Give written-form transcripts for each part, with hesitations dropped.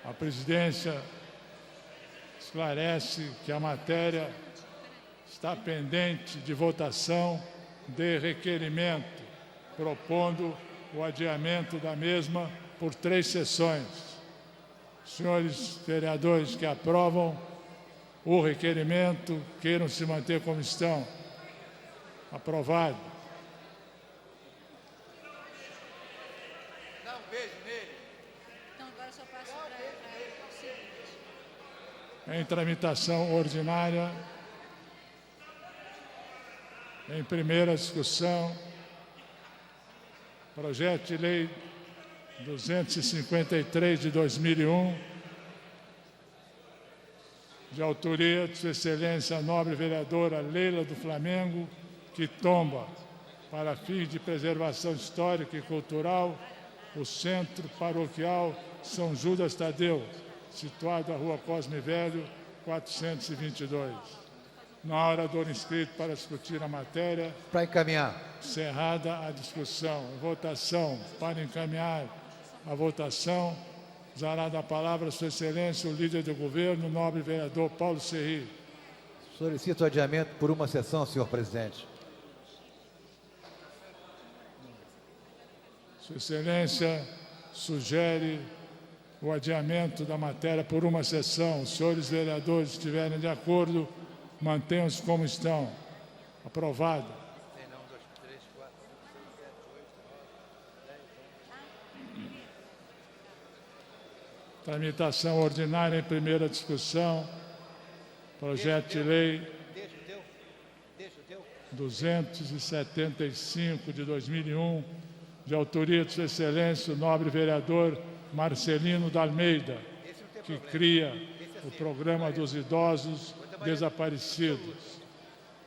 A presidência esclarece que a matéria está pendente de votação de requerimento, propondo o adiamento da mesma por 3 sessões. Senhores vereadores que aprovam o requerimento, queiram se manter como estão. Aprovado. Não vejo nele. Então, agora só passo para o seguinte. Em tramitação ordinária, em primeira discussão, projeto de lei 253 de 2001, de autoria de Sua Excelência a nobre vereadora Leila do Flamengo, que tomba, para fins de preservação histórica e cultural, o Centro Paroquial São Judas Tadeu, situado à Rua Cosme Velho, 422. Não há orador inscrito para discutir a matéria. Para encaminhar. Encerrada a discussão. Votação. Para encaminhar a votação, usará da palavra Sua Excelência o líder do governo, o nobre vereador Paulo Serri. Solicito adiamento por uma sessão, senhor presidente. Sua Excelência sugere o adiamento da matéria por uma sessão. Os senhores vereadores estiverem de acordo, mantenham-se como estão. Aprovado. Tramitação ordinária em primeira discussão. Projeto de lei 275 de 2001, de autoria de Sua Excelência, o nobre vereador Marcelino da Almeida, que cria o Programa dos Idosos Desaparecidos.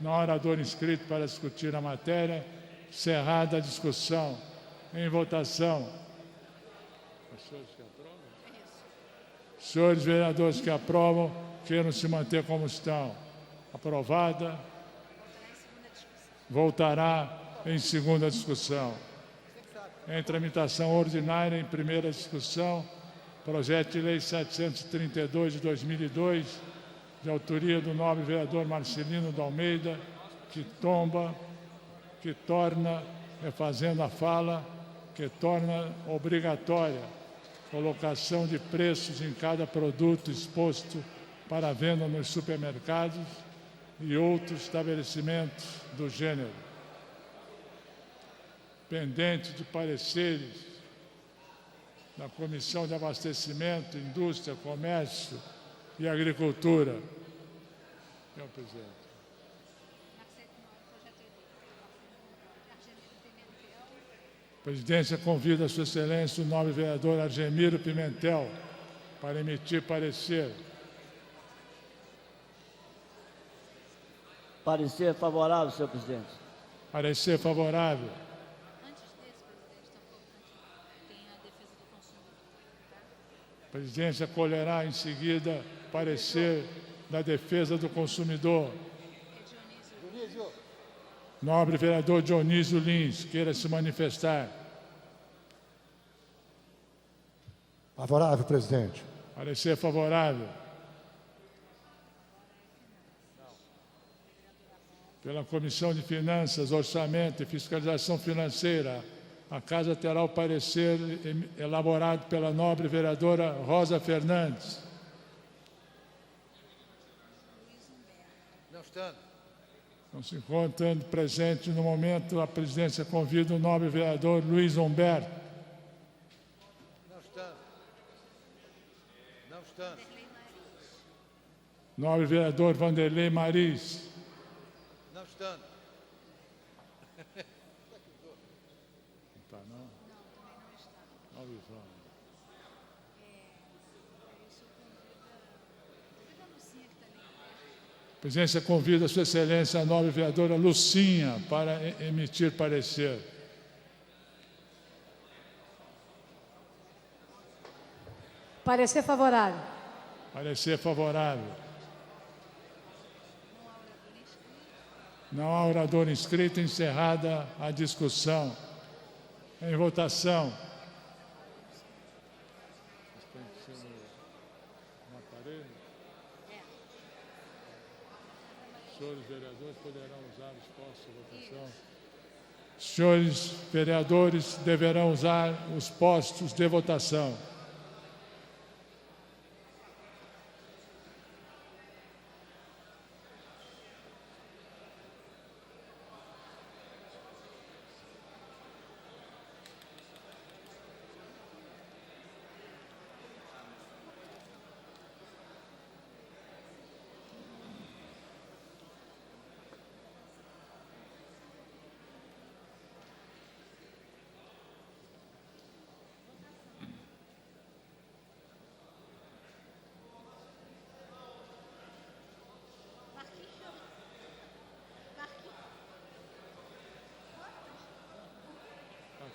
Não há orador inscrito para discutir a matéria. Encerrada a discussão. Em votação. Senhores vereadores que aprovam, queiram se manter como estão. Aprovada. Voltará em segunda discussão. Em tramitação ordinária, em primeira discussão, projeto de lei 732 de 2002, de autoria do nobre vereador Marcelino da Almeida, que tomba, que torna, refazendo a fala, que torna obrigatória colocação de preços em cada produto exposto para venda nos supermercados e outros estabelecimentos do gênero. Pendente de pareceres da Comissão de Abastecimento, Indústria, Comércio e Agricultura. Senhor presidente. A presidência convida a Sua Excelência o nobre vereador Argemiro Pimentel para emitir parecer. Parecer favorável, senhor presidente. Parecer favorável. A presidência acolherá em seguida parecer da defesa do consumidor. Nobre vereador Dionísio Lins, queira se manifestar. Favorável, presidente. Parecer favorável. Pela Comissão de Finanças, Orçamento e Fiscalização Financeira, a Casa terá o parecer elaborado pela nobre vereadora Rosa Fernandes. Não estando. Não se encontrando presente no momento, a presidência convida o nobre vereador Luiz Humberto. Não estando. Não estando. Nobre vereador Vanderlei Maris. Não estando. Não está, não? Não, também não está. Nobre João. A presidência convida a Sua Excelência a nobre vereadora Lucinha para emitir parecer. Parecer favorável. Parecer favorável. Não há orador inscrito. Encerrada a discussão. Em votação. Os senhores vereadores poderão usar os postos de votação. Os senhores vereadores deverão usar os postos de votação.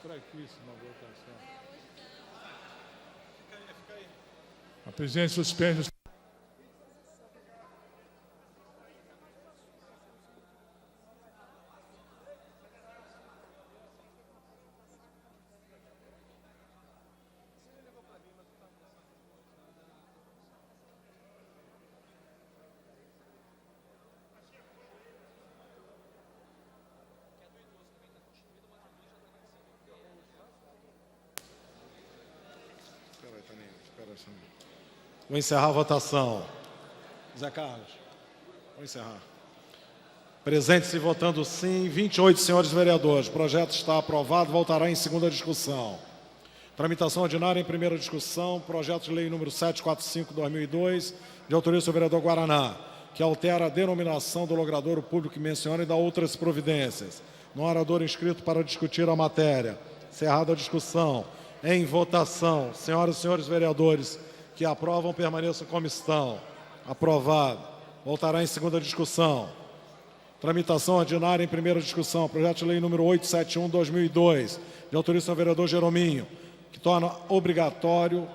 Fraquíssima a votação. A presidente suspende os... Vou encerrar a votação. Zé Carlos, vou encerrar. Presentes e votando sim, 28 senhores vereadores. O projeto está aprovado, voltará em segunda discussão. Tramitação ordinária em primeira discussão, projeto de lei número 745/2002, de autoria do senhor vereador Guaraná, que altera a denominação do logradouro público que menciona e dá outras providências. No orador inscrito para discutir a matéria. Encerrada a discussão. Em votação, senhoras e senhores vereadores que aprovam, permaneçam como estão. Aprovado. Voltará em segunda discussão. Tramitação ordinária em primeira discussão. Projeto de lei número 871/2002, de autoria do senhor vereador Jerominho, que torna obrigatório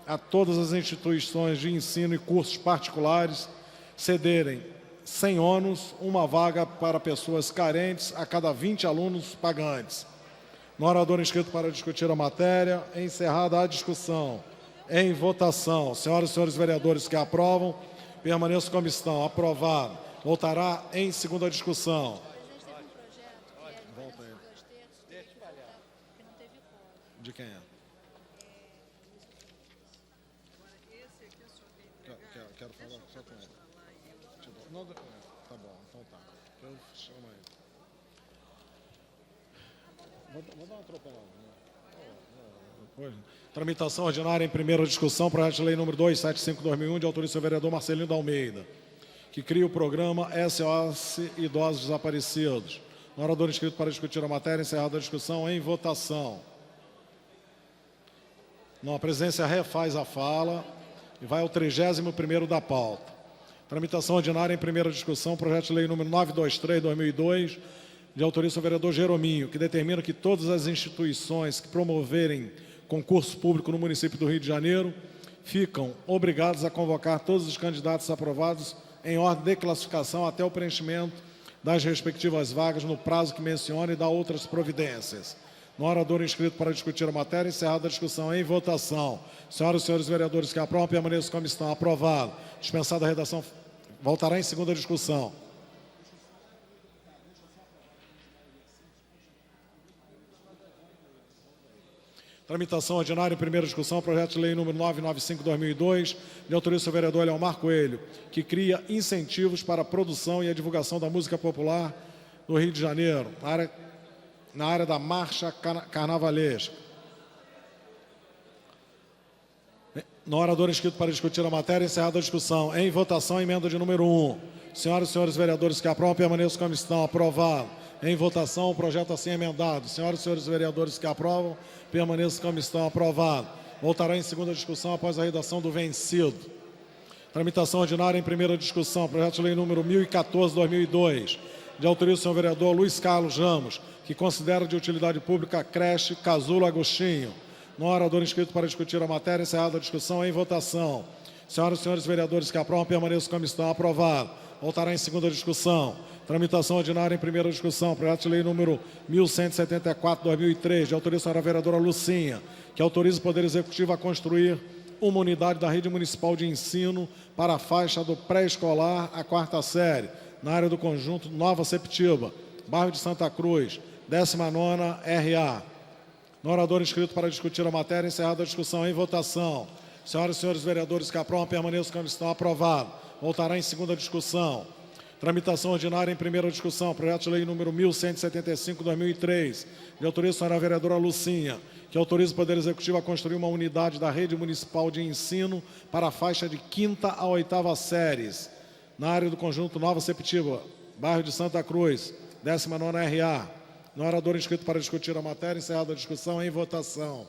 a todas as instituições de ensino e cursos particulares cederem, sem ônus, uma vaga para pessoas carentes a cada 20 alunos pagantes. No orador inscrito para discutir a matéria, encerrada a discussão. Em votação, senhoras e senhores vereadores que aprovam, permaneçam como estão. Aprovado. Voltará em segunda discussão. Volta aí. 2 terços, que não teve quórum. De quem é? Quero falar só com ele. Não, tá bom, então tá. Eu chamo aí. Vou dar uma atropelada. Tramitação ordinária em primeira discussão, projeto de lei número 275/2001, de autoria do senhor vereador Marcelino da Almeida, que cria o programa SOS Idosos Desaparecidos. No orador inscrito para discutir a matéria, encerrada a discussão, em votação. Não, a presidência refaz a fala e vai ao 31º da pauta. Tramitação ordinária em primeira discussão, projeto de lei número 923/2002, de autoria do senhor vereador Jerominho, que determina que todas as instituições que promoverem concurso público no município do Rio de Janeiro ficam obrigados a convocar todos os candidatos aprovados em ordem de classificação até o preenchimento das respectivas vagas no prazo que menciona e dá outras providências. No orador inscrito para discutir a matéria, encerrada a discussão, em votação. Senhoras e senhores vereadores que aprovam, permaneçam como estão. Aprovado. Dispensada a redação, voltará em segunda discussão. Tramitação ordinária em primeira discussão, projeto de lei número 995/2002, de autoria do senhor vereador Leomar Coelho, que cria incentivos para a produção e a divulgação da música popular no Rio de Janeiro, na área da marcha carnavalesca. No orador inscrito para discutir a matéria, encerrada a discussão. Em votação, emenda de número 1. Senhoras e senhores vereadores que aprovam, permaneçam como estão. Aprovado. Em votação, o projeto assim emendado. Senhoras e senhores vereadores que aprovam, permaneçam como estão. Aprovado. Voltará em segunda discussão após a redação do vencido. Tramitação ordinária em primeira discussão. Projeto de lei número 1014/2002. De autoria do senhor vereador Luiz Carlos Ramos, que considera de utilidade pública a creche Casulo Agostinho. No orador inscrito para discutir a matéria, encerrada a discussão, em votação. Senhoras e senhores vereadores que aprovam, permaneçam como estão. Aprovado. voltará em segunda discussão. Tramitação ordinária em primeira discussão. Projeto de lei número 1174/2003, de autoria da senhora vereadora Lucinha, que autoriza o Poder Executivo a construir uma unidade da rede municipal de ensino para a faixa do pré-escolar à quarta série, na área do conjunto Nova Septiba, bairro de Santa Cruz, 19ª RA. No orador inscrito para discutir a matéria, encerrada a discussão, em votação. Senhoras e senhores vereadores que aprovam, permaneçam como estão. Aprovado. Voltará em segunda discussão. Tramitação ordinária em primeira discussão. Projeto de lei número 1175/2003, de autoria da senhora vereadora Lucinha, que autoriza o Poder Executivo a construir uma unidade da rede municipal de ensino para a faixa de 5ª a 8ª séries, na área do conjunto Nova Septiba, bairro de Santa Cruz, 19ª RA. No orador inscrito para discutir a matéria, encerrada a discussão, em votação.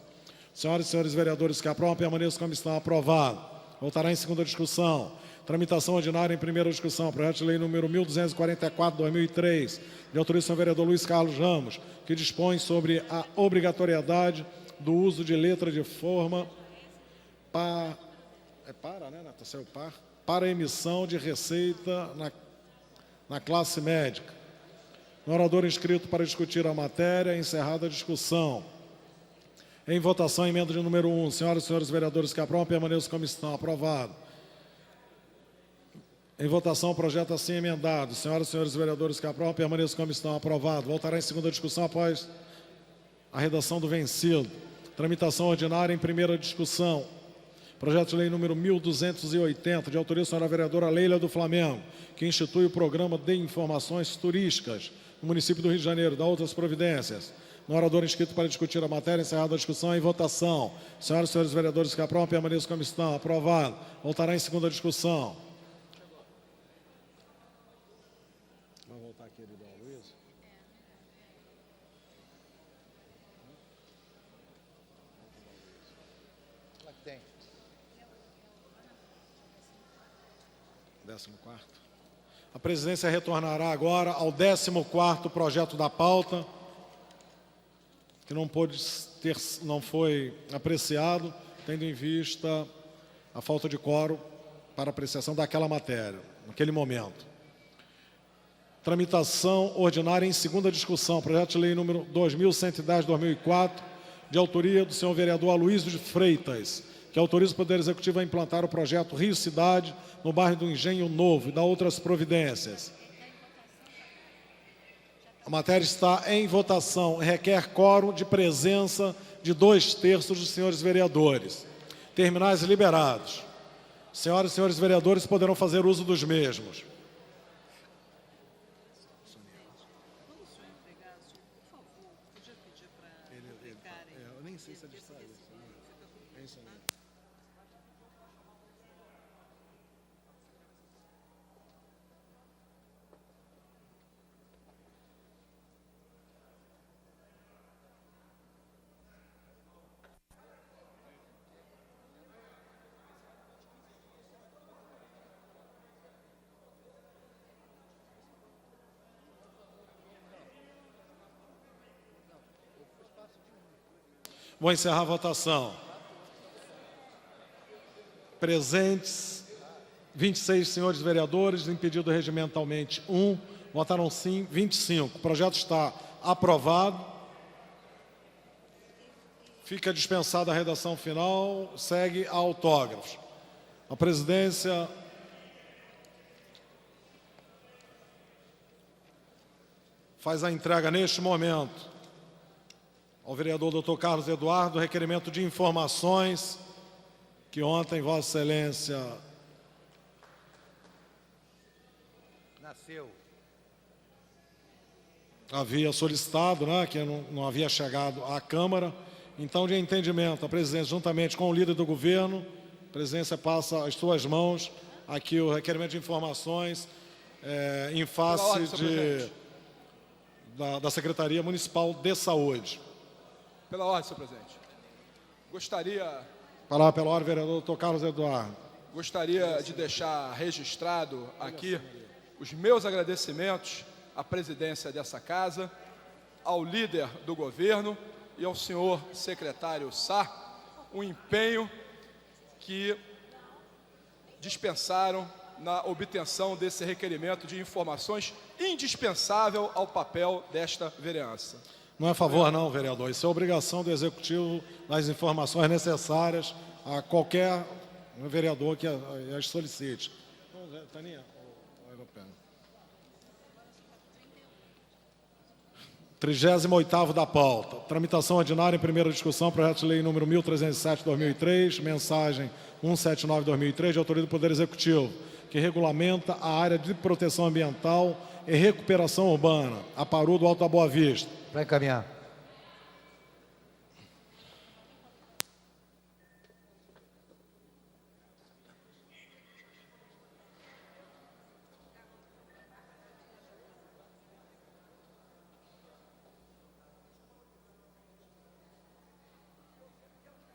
Senhoras e senhores vereadores que aprovam, permaneçam como estão. Aprovado. Voltará em segunda discussão. Tramitação ordinária em primeira discussão. Projeto de lei número 1244/2003, de autoria do senhor vereador Luiz Carlos Ramos, que dispõe sobre a obrigatoriedade do uso de letra de forma para emissão de receita na classe médica. No orador inscrito para discutir a matéria, encerrada a discussão. Em votação, a emenda de número 1. Senhoras e senhores vereadores que aprovam, permaneçam como estão. Aprovado. Em votação, o projeto assim emendado. Senhoras e senhores vereadores que aprovam, permaneçam como estão. Aprovado. Voltará em segunda discussão após a redação do vencido. Tramitação ordinária em primeira discussão. Projeto de lei número 1280, de autoria da senhora vereadora Leila do Flamengo, que institui o programa de informações turísticas no município do Rio de Janeiro, dá outras providências. No orador inscrito para discutir a matéria, encerrada a discussão, em votação. Senhoras e senhores vereadores que aprovam, permaneçam como estão. Aprovado. Voltará em segunda discussão. Vai voltar aqui, Dom Luiz? Tem. 14º. A presidência retornará agora ao 14º projeto da pauta, que não foi apreciado, tendo em vista a falta de quórum para apreciação daquela matéria, naquele momento. Tramitação ordinária em segunda discussão. Projeto de lei número 2110/2004, de autoria do senhor vereador Aloysio de Freitas, que autoriza o Poder Executivo a implantar o projeto Rio Cidade no bairro do Engenho Novo e dá outras providências. A matéria está em votação. Requer quórum de presença de 2/3 dos senhores vereadores. Terminais liberados. Senhoras e senhores vereadores poderão fazer uso dos mesmos. Eu nem sei se ele saiu. É isso aí. Vou encerrar a votação. Presentes, 26 senhores vereadores, impedido regimentalmente 1, votaram sim, 25. O projeto está aprovado. Fica dispensada a redação final, segue a autógrafos. A presidência faz a entrega neste momento ao vereador Dr. Carlos Eduardo, requerimento de informações que ontem Vossa Excelência havia solicitado, né, que não havia chegado à Câmara. Então, de entendimento, a presidência, juntamente com o líder do governo, a presidência passa às suas mãos aqui o requerimento de informações em face da Secretaria Municipal de Saúde. Pela ordem, senhor presidente. Palavra pela ordem, vereador Dr. Carlos Eduardo. Gostaria de deixar registrado aqui os meus agradecimentos à presidência dessa casa, ao líder do governo e ao senhor secretário Sá, o empenho que dispensaram na obtenção desse requerimento de informações indispensável ao papel desta vereança. Não é favor, não, vereador. Isso é obrigação do Executivo das informações necessárias a qualquer vereador que as solicite. Então, Taninha, o europeu. 38º da pauta. Tramitação ordinária em primeira discussão, projeto de lei número 1307/2003, mensagem 179/2003, de autoria do Poder Executivo, que regulamenta a área de proteção ambiental e recuperação urbana, Aparu do Alto da Boa Vista. Para encaminhar.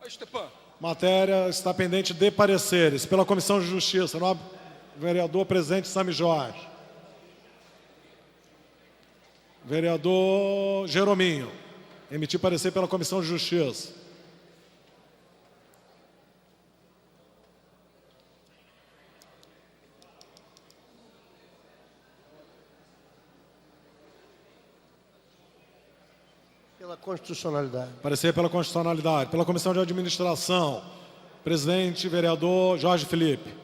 Estepan. Matéria está pendente de pareceres pela Comissão de Justiça. Nobre vereador presidente Sami Jorge. Vereador Jerominho. Emitir parecer pela Comissão de Justiça. Pela constitucionalidade. Parecer pela constitucionalidade. Pela Comissão de Administração. Presidente, vereador Jorge Felipe.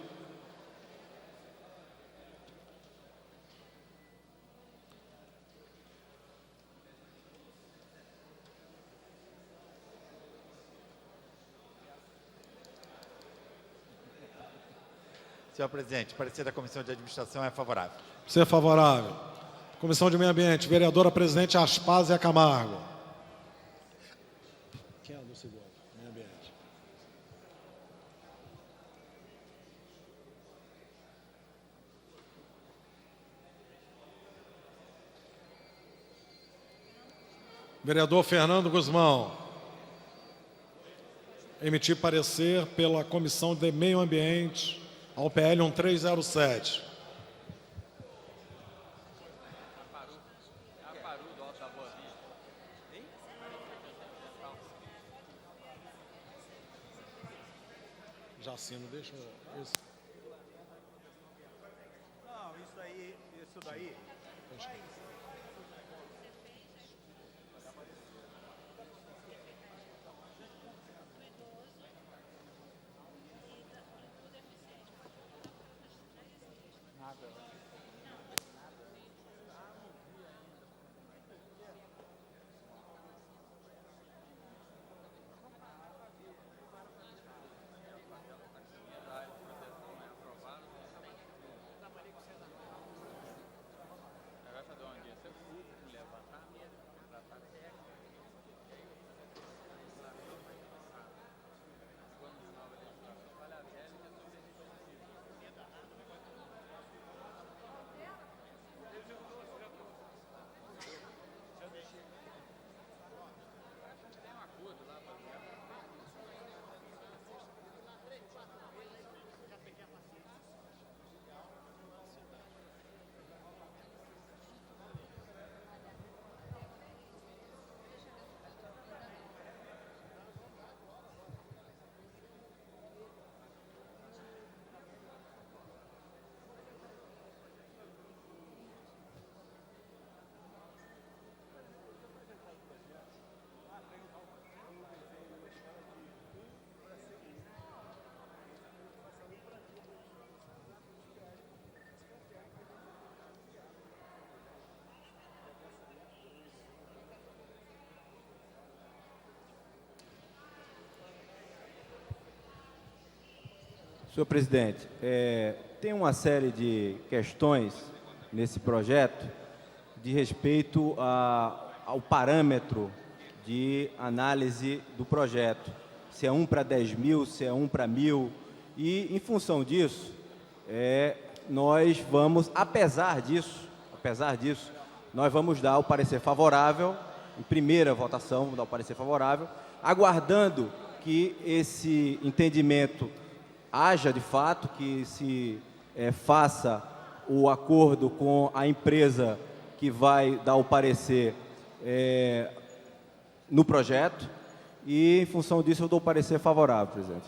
Senhor presidente, parecer da Comissão de Administração é favorável. Ser favorável. Comissão de Meio Ambiente, vereadora presidente Aspásia Camargo. Quem é do segundo? Meio Ambiente. Vereador Fernando Guzmão. Emitir parecer pela Comissão de Meio Ambiente ao PL 1307. Jacino, deixa eu... Não, isso daí. Senhor presidente, tem uma série de questões nesse projeto de respeito ao parâmetro de análise do projeto. Se é 1 para 10 mil, se é 1 para 1000. E, em função disso, nós vamos, apesar disso, nós vamos dar o parecer favorável, em primeira votação, vamos dar o parecer favorável, aguardando que esse entendimento haja de fato, que se faça o acordo com a empresa que vai dar o parecer no projeto, e em função disso eu dou o parecer favorável, presidente.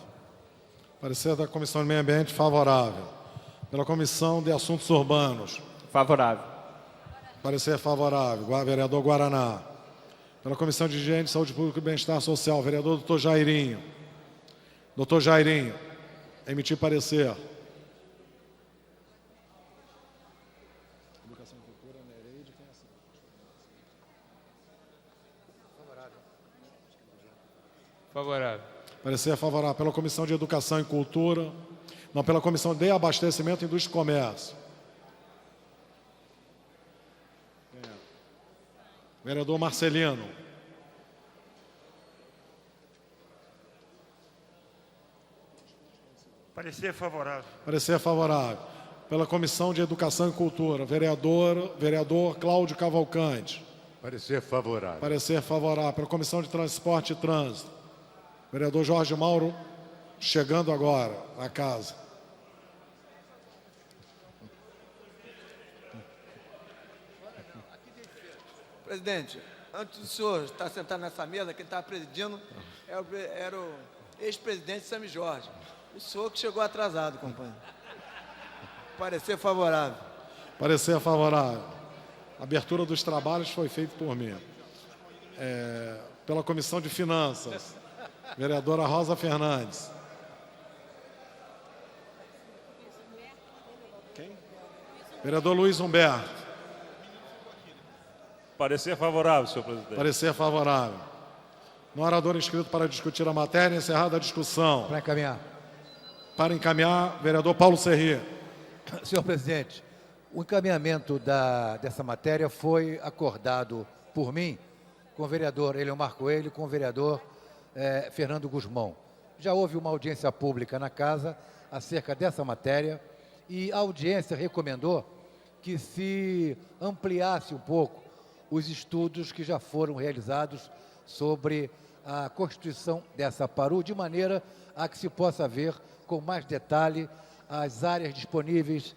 Parecer da Comissão de Meio Ambiente favorável. Pela Comissão de Assuntos Urbanos. Favorável. Parecer favorável. Vereador Guaraná. Pela Comissão de Higiene, Saúde Pública e Bem-Estar Social. Vereador Dr. Jairinho. Dr. Jairinho. Emitir parecer. Favorável. Parecer favorável. Pela Comissão de Educação e Cultura. Não, pela Comissão de Abastecimento, Indústria e Comércio. Vereador Marcelino. Parecer favorável. Parecer favorável. Pela Comissão de Educação e Cultura, vereador Cláudio Cavalcante. Parecer favorável. Parecer favorável. Pela Comissão de Transporte e Trânsito, vereador Jorge Mauro, chegando agora à casa. Presidente, antes do senhor estar sentado nessa mesa, quem estava presidindo era o ex-presidente Sami Jorge. O senhor que chegou atrasado, companheiro. Parecer favorável. Parecer favorável. A abertura dos trabalhos foi feita por mim. Pela Comissão de Finanças, vereadora Rosa Fernandes. Quem? Vereador Luiz Humberto. Parecer favorável, senhor presidente. Parecer favorável. No orador inscrito para discutir a matéria, encerrada a discussão. Para encaminhar. Para encaminhar, vereador Paulo Serri. Senhor presidente, o encaminhamento dessa matéria foi acordado por mim com o vereador Eliomar Coelho e com o vereador Fernando Guzmão. Já houve uma audiência pública na casa acerca dessa matéria e a audiência recomendou que se ampliasse um pouco os estudos que já foram realizados sobre a constituição dessa PARU, de maneira a que se possa ver com mais detalhe as áreas disponíveis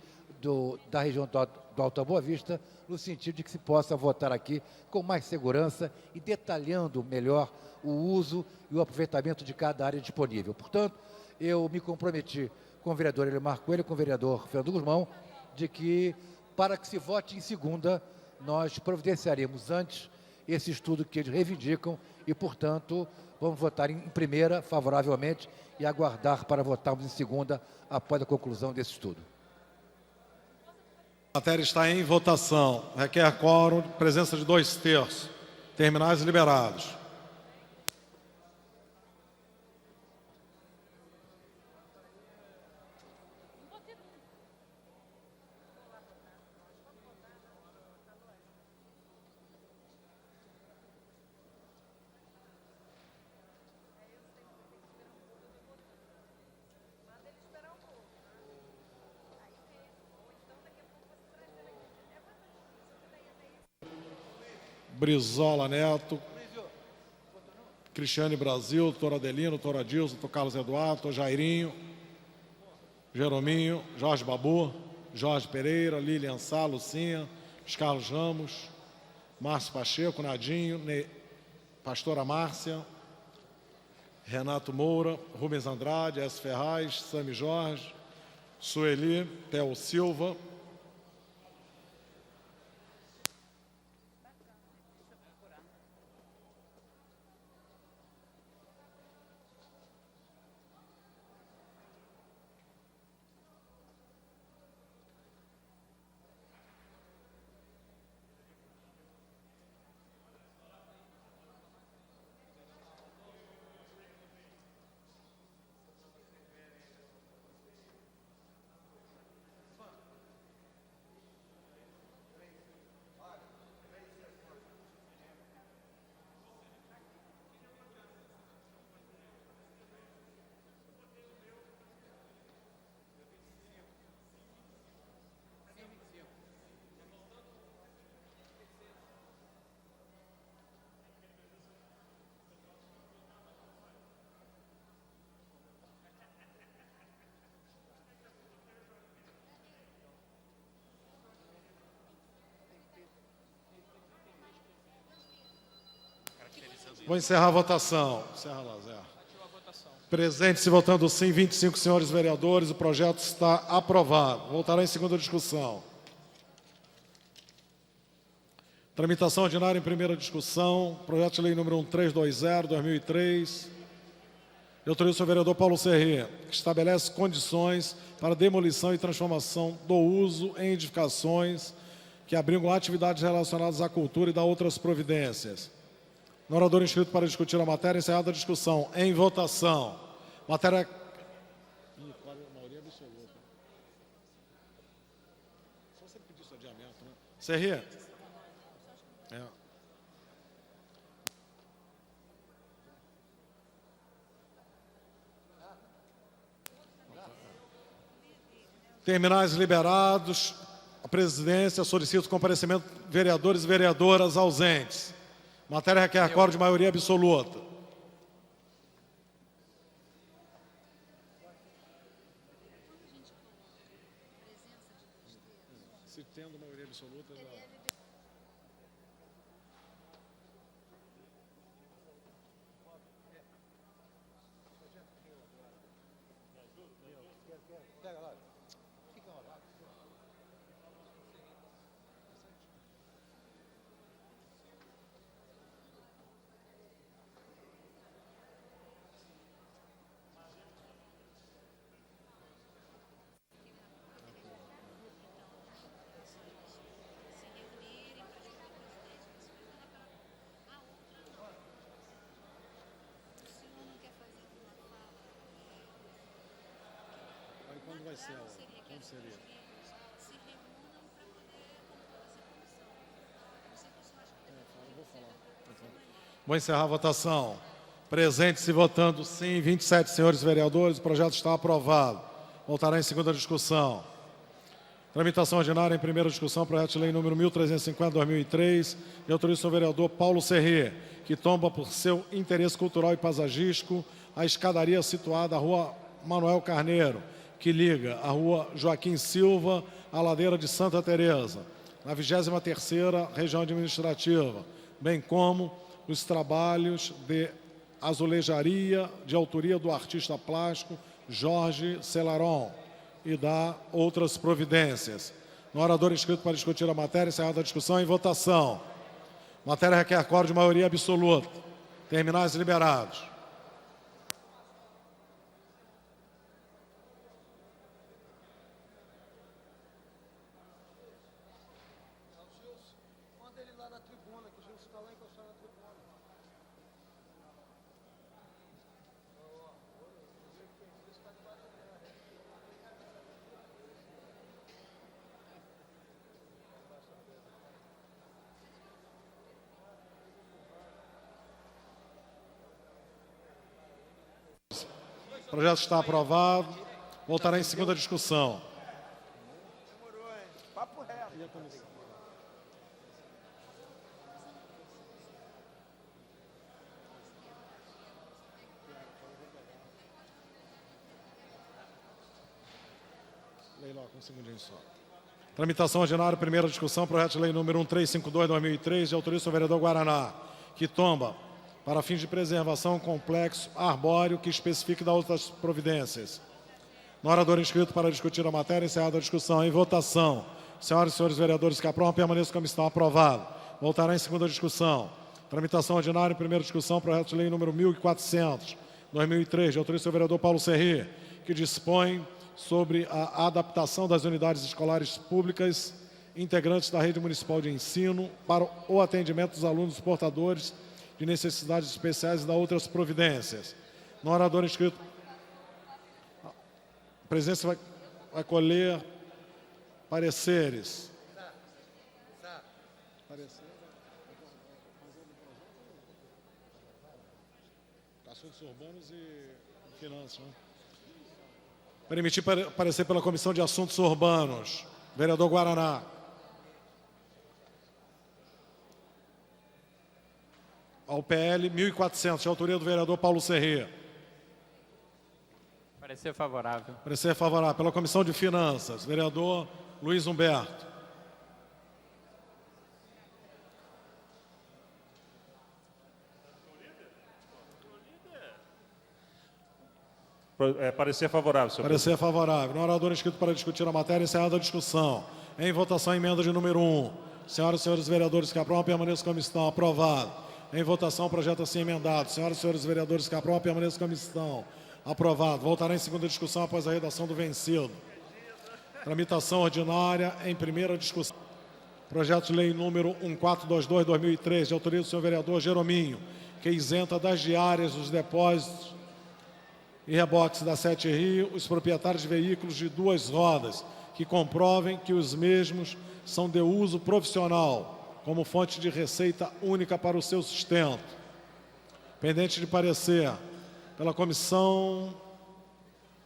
da região do Alta Boa Vista, no sentido de que se possa votar aqui com mais segurança e detalhando melhor o uso e o aproveitamento de cada área disponível. Portanto, eu me comprometi com o vereador Eliomar Coelho e com o vereador Fernando Guzmão de que, para que se vote em segunda, nós providenciaremos antes esse estudo que eles reivindicam e, portanto, vamos votar em primeira, favoravelmente, e aguardar para votarmos em segunda, após a conclusão desse estudo. A matéria está em votação. Requer quórum, presença de 2/3. Terminais liberados. Brizola Neto, Cristiane Brasil, doutor Adelino, doutor Adilson, doutor Carlos Eduardo, doutor Jairinho, Jerominho, Jorge Babu, Jorge Pereira, Lilian Sá, Lucinha, Carlos Ramos, Márcio Pacheco, Nadinho, Pastora Márcia, Renato Moura, Rubens Andrade, S. Ferraz, Sami Jorge, Sueli, Theo Silva, Vou encerrar a votação. Encerra lá, Zé. Presente-se votando sim, 25 senhores vereadores. O projeto está aprovado. Voltará em segunda discussão. Tramitação ordinária em primeira discussão. Projeto de lei número 1320, 2003. De autoria do senhor vereador Paulo Serrê, que estabelece condições para demolição e transformação do uso em edificações que abrigam atividades relacionadas à cultura e da outras providências. No orador inscrito para discutir a matéria, encerrada a discussão. Em votação. Matéria... maioria absoluta. Só você pedir esse adiamento, né? Serrê. Terminais liberados. A presidência solicita o comparecimento de vereadores e vereadoras ausentes. Matéria requer quórum de maioria absoluta. Se tendo maioria absoluta, já... Quando vai ser? Como seria? Vou falar. Vou encerrar a votação. Presente-se votando sim, 27 senhores vereadores. O projeto está aprovado. Voltará em segunda discussão. Tramitação ordinária em primeira discussão. Projeto de lei número 1350/2003. De autoria do senhor vereador Paulo Serrê, que tomba por seu interesse cultural e paisagístico a escadaria situada à rua Manuel Carneiro, que liga a rua Joaquim Silva à ladeira de Santa Teresa, na 23ª região administrativa, bem como os trabalhos de azulejaria de autoria do artista plástico Jorge Celaron e da outras providências. No orador inscrito para discutir a matéria, encerrada a discussão, em votação. Matéria requer quórum de maioria absoluta. Terminais liberados. O projeto está aprovado. Voltará em segunda discussão. Demorou, hein? Papo reto. Leiló, com um segundinho só. Tramitação ordinária, primeira discussão, projeto de lei número 1352/2003, de autoria do senhor vereador Guaraná, que tomba, para fins de preservação, complexo arbóreo que especifique da outras providências. No orador inscrito para discutir a matéria, encerrada a discussão. Em votação. Senhoras e senhores vereadores que aprovam, permaneçam como estão. Aprovado. Voltará em segunda discussão. Tramitação ordinária, primeira discussão, projeto de lei número 1400/2003, de autoria do senhor vereador Paulo Serrê, que dispõe sobre a adaptação das unidades escolares públicas integrantes da rede municipal de ensino para o atendimento dos alunos portadores de necessidades especiais e da outras providências. No orador inscrito, a presidência vai colher pareceres. Assuntos urbanos e finanças, né? Permitir parecer pela Comissão de Assuntos Urbanos. Vereador Guaraná. Ao PL 1400, de autoria do vereador Paulo Serrê. Parecer favorável. Parecer favorável. Pela Comissão de Finanças, vereador Luiz Humberto. Parecer favorável, senhor presidente. Parecer favorável. No orador inscrito para discutir a matéria, encerrada a discussão. Em votação, a emenda de número 1. Senhoras e senhores vereadores que aprovam, permaneçam como estão. Aprovado. Em votação, o projeto assim emendado. Senhoras e senhores vereadores que aprovam, permaneçam como estão. Aprovado. Voltará em segunda discussão após a redação do vencido. Tramitação ordinária em primeira discussão. Projeto de lei número 1422/2003, de autoria do senhor vereador Jerominho, que isenta das diárias dos depósitos e reboques da Sete Rio os proprietários de veículos de 2 rodas, que comprovem que os mesmos são de uso profissional, como fonte de receita única para o seu sustento. Pendente de parecer pela Comissão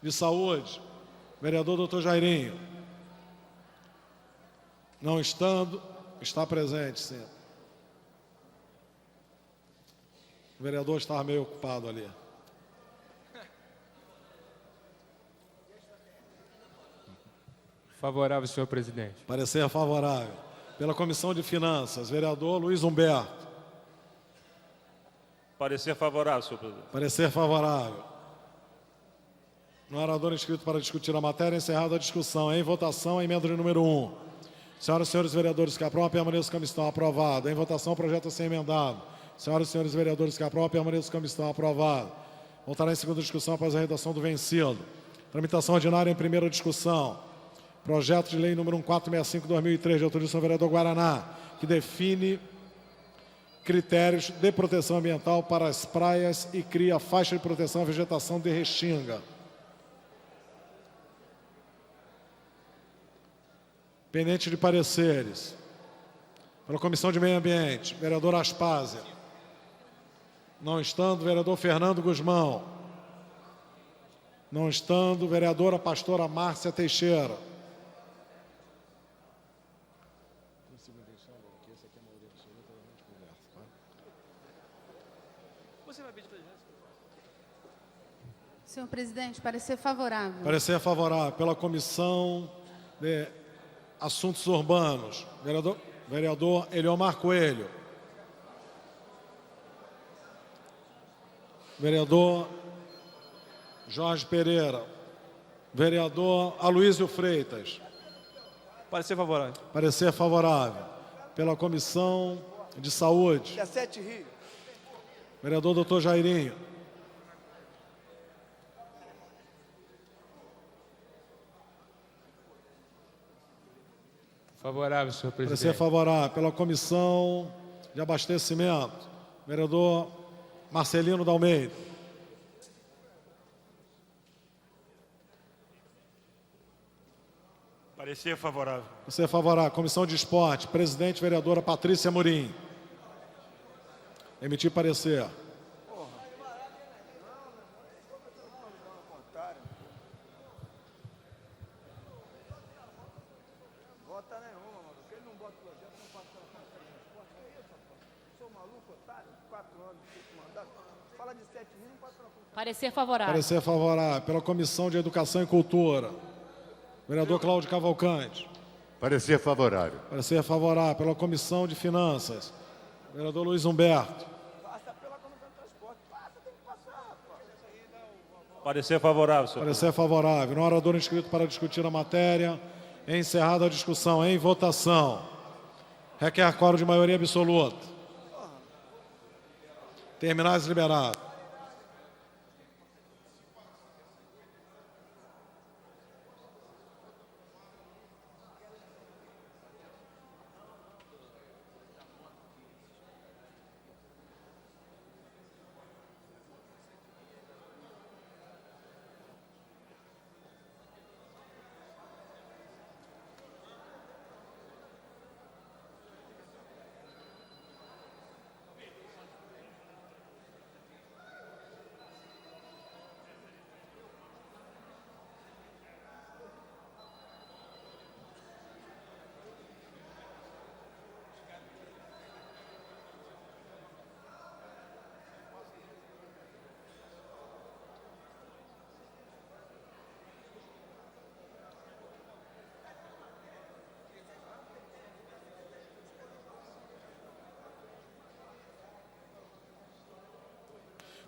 de Saúde, vereador doutor Jairinho. Não estando, está presente, sim. O vereador estava meio ocupado ali. Favorável, senhor presidente. Parecer favorável. Pela Comissão de Finanças, vereador Luiz Humberto. Parecer favorável, senhor presidente. Parecer favorável. No orador inscrito para discutir a matéria, encerrada a discussão. Em votação, a emenda de número 1. Senhoras e senhores vereadores que aprovam, permaneçam como estão. Aprovado. Em votação, o projeto a ser emendado. Senhoras e senhores vereadores que aprovam, permaneçam como estão. Aprovado. Voltará em segunda discussão após a redação do vencido. Tramitação ordinária em primeira discussão. Projeto de lei número 1465/2003, de autoria do senhor vereador Guaraná, que define critérios de proteção ambiental para as praias e cria faixa de proteção à vegetação de Restinga. Pendente de pareceres. Pela Comissão de Meio Ambiente, vereador Aspásia. Não estando, vereador Fernando Guzmão. Não estando, vereadora pastora Márcia Teixeira. Senhor presidente, parecer favorável. Parecer favorável. Pela Comissão de Assuntos Urbanos, vereador Eliomar Coelho. Vereador Jorge Pereira. Vereador Aloysio Freitas. Parecer favorável. Parecer favorável. Pela Comissão de Saúde, Da Sete Rio. vereador doutor Jairinho. Favorável, senhor presidente. Parecer favorável. Pela Comissão de Abastecimento, vereador Marcelino da Almeida. Parecer favorável. Parecer favorável. Comissão de Esporte, presidente, vereadora Patrícia Morim. Emitir parecer. Vota nenhuma, mano. Quem não bota projeto não pode colocar no esporte. É isso, rapaz. Sou maluco, otário. 4 anos de mandato. Fala de 7 mil, não pode colocar. Parecer favorável. Parecer favorável. Pela Comissão de Educação e Cultura, vereador Cláudio Cavalcante. Parecer favorável. Parecer favorável. Pela Comissão de Finanças, vereador Luiz Humberto. Passa pela Comissão de Transporte. Passa, tem que passar, rapaz. Parecer favorável, senhor Parecer favorável. No orador inscrito para discutir a matéria, encerrada a discussão, em votação. Requer quórum de maioria absoluta. Terminais liberados.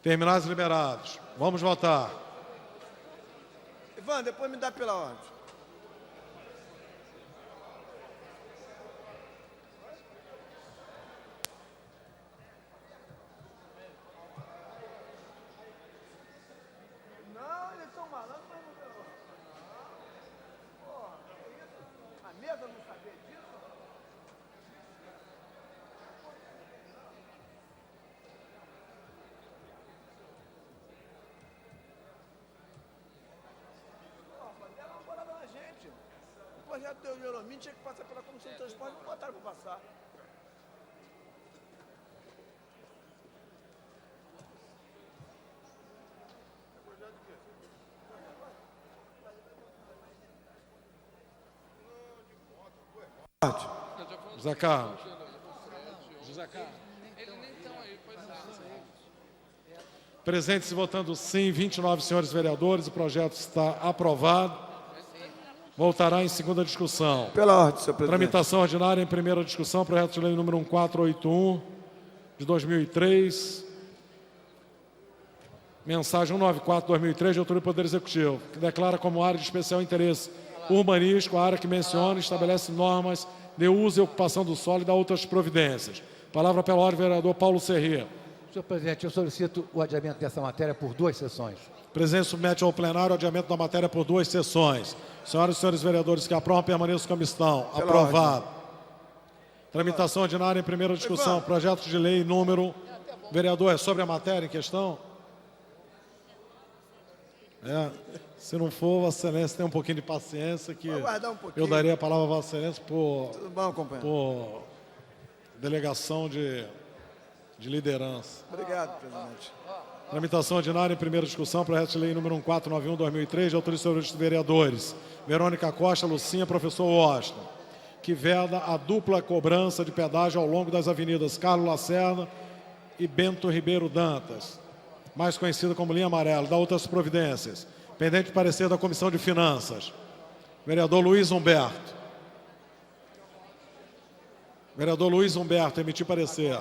Terminais liberados. Vamos votar. Ivan, depois me dá pela ordem. Não, eles são malandros, mas não pegou. Porra, que isso? A mesa não sabia disso? Deram uma bolada na gente. O projeto do Euromini tinha que passar pela Comissão de Transporte, não botaram para passar. José Carlos. Presentes e votando sim, 29 senhores vereadores. O projeto está aprovado. Voltará em segunda discussão. Pela ordem, senhor presidente. Tramitação ordinária em primeira discussão. Projeto de lei número 1481, de 2003. Mensagem 194/2003, de autoria do Poder Executivo, que declara como área de especial interesse urbanístico a área que menciona e estabelece normas de uso e ocupação do solo e dá outras providências. Palavra pela ordem, vereador Paulo Serrê. Senhor presidente, eu solicito o adiamento dessa matéria por 2 sessões. O presidente submete ao plenário o adiamento da matéria por 2 sessões. Senhoras e senhores vereadores que aprovam, permaneçam como estão. Aprovado. Tramitação ordinária em primeira discussão. Projeto de lei número... Vereador, é sobre a matéria em questão? Se não for, Vossa Excelência, tem um pouquinho de paciência que eu daria a palavra a Vossa Excelência por delegação de liderança. Obrigado, presidente. Tramitação ordinária em primeira discussão, projeto de lei número 1491/2003, de autoria dos senhores vereadores Verônica Costa, Lucinha, professor Washington, que veda a dupla cobrança de pedágio ao longo das avenidas Carlos Lacerda e Bento Ribeiro Dantas, mais conhecida como linha amarela, dá outras providências. Pendente parecer da Comissão de Finanças. Vereador Luiz Humberto. Vereador Luiz Humberto, emitir parecer.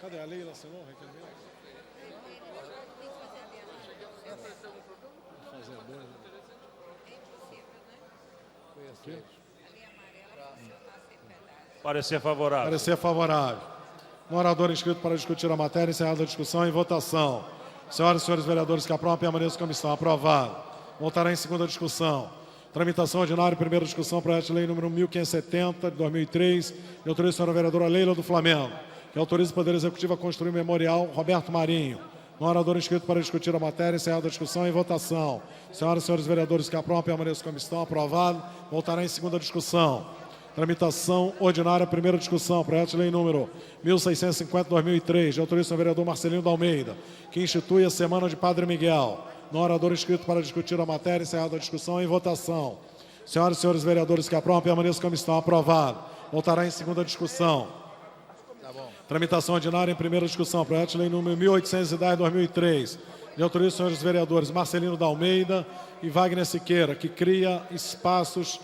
Cadê a Leila? Assinou? Parecer favorável. Parecer favorável. No orador inscrito para discutir a matéria, encerrada a discussão, em votação. Senhoras e senhores vereadores que aprovam, permaneçam como estão. Aprovado. Voltará em segunda discussão. Tramitação ordinária, primeira discussão, projeto de lei número 1570, de 2003, de autoria da senhora vereadora Leila do Flamengo, que autoriza o Poder Executivo a construir o memorial Roberto Marinho. No orador inscrito para discutir a matéria, encerrada a discussão, em votação. Senhoras e senhores vereadores que aprovam, permaneçam como estão. Aprovado. Voltará em segunda discussão. Tramitação ordinária, primeira discussão, projeto de lei número 1650/2003, de autoria do vereador Marcelino da Almeida, que institui a Semana de Padre Miguel. No orador inscrito para discutir a matéria, encerrada a discussão, em votação. Senhoras e senhores vereadores que aprovam, permaneçam como estão. Aprovado. Voltará em segunda discussão. Tramitação ordinária em primeira discussão, projeto de lei número 1810/2003, de autoria dos senhores vereadores Marcelino da Almeida e Wagner Siqueira, que cria espaços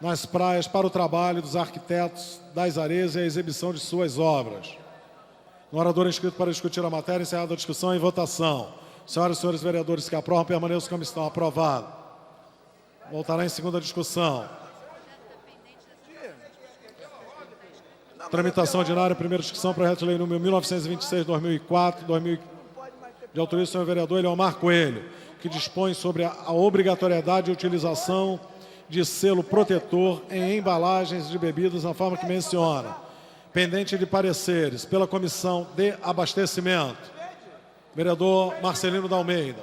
nas praias para o trabalho dos arquitetos das areias e a exibição de suas obras. No orador inscrito para discutir a matéria, encerrada a discussão, em votação. Senhoras e senhores vereadores que aprovam, permaneçam como estão. Aprovado. Voltará em segunda discussão. Tramitação ordinária, primeira discussão, projeto de lei número 1926/2004, de autoria do senhor vereador Eleomar Coelho, que dispõe sobre a obrigatoriedade de utilização de selo protetor em embalagens de bebidas na forma que menciona. Pendente de pareceres pela Comissão de Abastecimento. Vereador Marcelino da Almeida.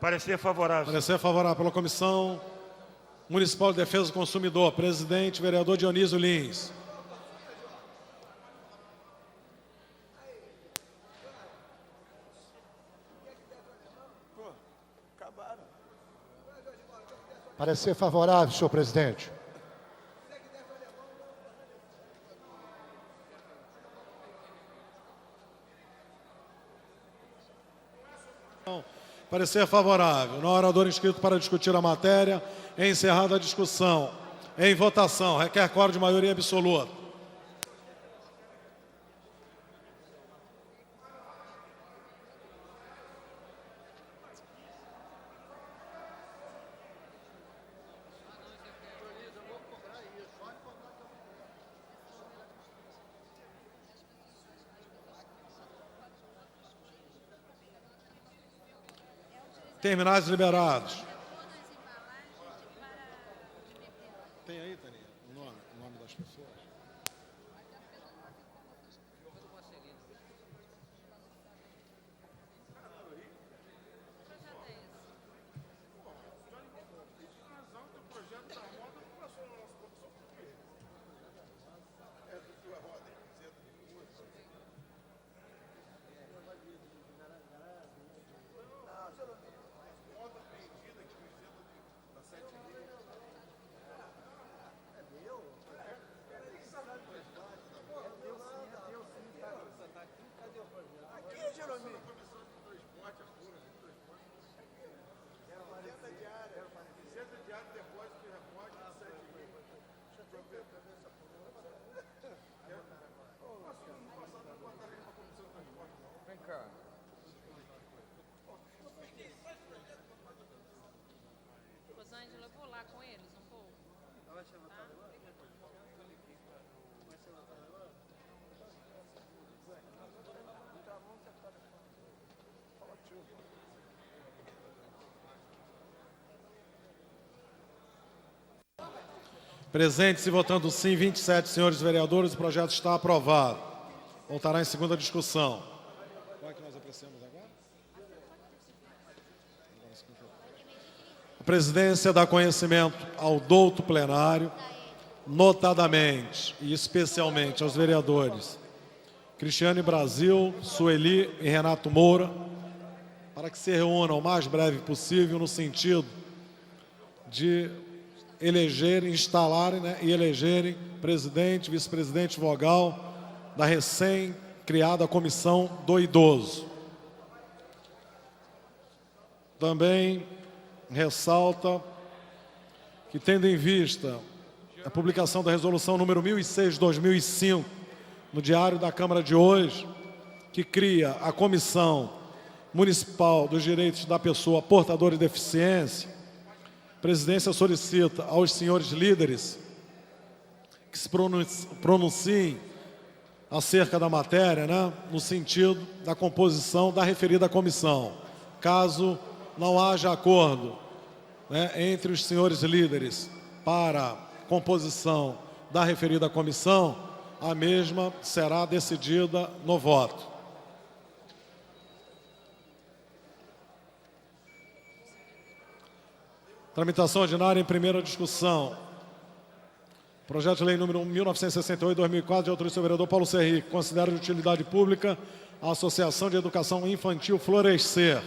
Parecer favorável. Parecer favorável pela Comissão Municipal de Defesa do Consumidor. Presidente, vereador Dionísio Lins. Parecer favorável, senhor presidente. Parecer favorável. No orador inscrito para discutir a matéria, é encerrada a discussão. Em votação. Requer quórum de maioria absoluta. Terminais liberados. Tem aí, Taninha, o nome das pessoas? Rosângela, eu vou lá com eles um pouco. Presentes e votando sim, 27 senhores vereadores, o projeto está aprovado. Voltará em segunda discussão. Qual é que nós apreciamos agora? A presidência dá conhecimento ao douto plenário, notadamente e especialmente aos vereadores Cristiane Brasil, Sueli e Renato Moura, para que se reúnam o mais breve possível no sentido de elegerem, instalarem, e elegerem presidente, vice-presidente vogal da recém-criada Comissão do Idoso. Também ressalta que, tendo em vista a publicação da resolução número 1006 de 2005, no Diário da Câmara de hoje, que cria a Comissão Municipal dos Direitos da Pessoa Portadora de Deficiência, a presidência solicita aos senhores líderes que se pronunciem acerca da matéria, no sentido da composição da referida comissão. Caso não haja acordo, entre os senhores líderes para a composição da referida comissão, a mesma será decidida no voto. Tramitação ordinária em primeira discussão. Projeto de lei número 1968/2004, de autoria do vereador Paulo Serri, que considera de utilidade pública a Associação de Educação Infantil Florescer.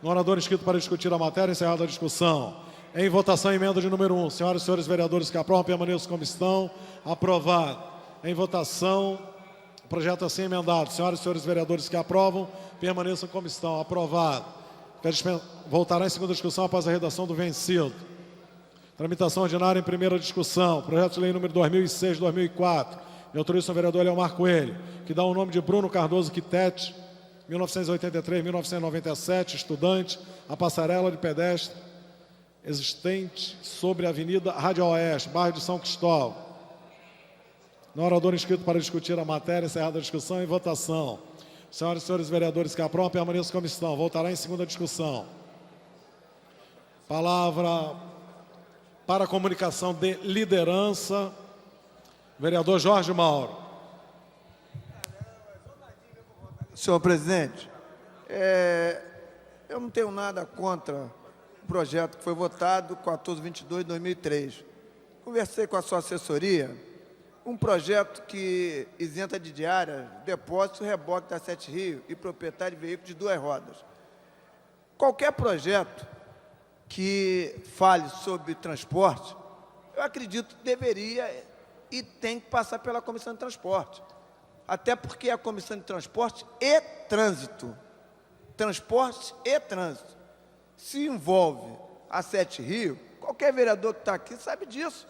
No orador inscrito para discutir a matéria, encerrada a discussão. Em votação, emenda de número 1. Senhoras e senhores vereadores que aprovam, permaneçam como estão. Aprovado. Em votação, o projeto assim emendado. Senhoras e senhores vereadores que aprovam, permaneçam como estão. Aprovado. Voltará em segunda discussão após a redação do vencido. Tramitação ordinária em primeira discussão. Projeto de lei número 2006/2004, de autoria do vereador Leomar Coelho, que dá o nome de Bruno Cardoso Quitete, 1983-1997, estudante, a passarela de pedestre existente sobre a Avenida Rádio Oeste, bairro de São Cristóvão. No orador inscrito para discutir a matéria, encerrada a discussão e votação. Senhoras e senhores vereadores que aprovam, permaneçam como estão. Voltará em segunda discussão. Palavra para a comunicação de liderança, vereador Jorge Mauro. Senhor presidente, eu não tenho nada contra o projeto que foi votado 1422/2003. Conversei com a sua assessoria, um projeto que isenta de diária, depósito, reboque da Sete Rio e proprietário de veículo de 2 rodas. Qualquer projeto que fale sobre transporte, eu acredito que deveria e tem que passar pela Comissão de Transporte. Até porque a Comissão de Transporte e Trânsito, transporte e trânsito, se envolve a Sete Rio, qualquer vereador que está aqui sabe disso.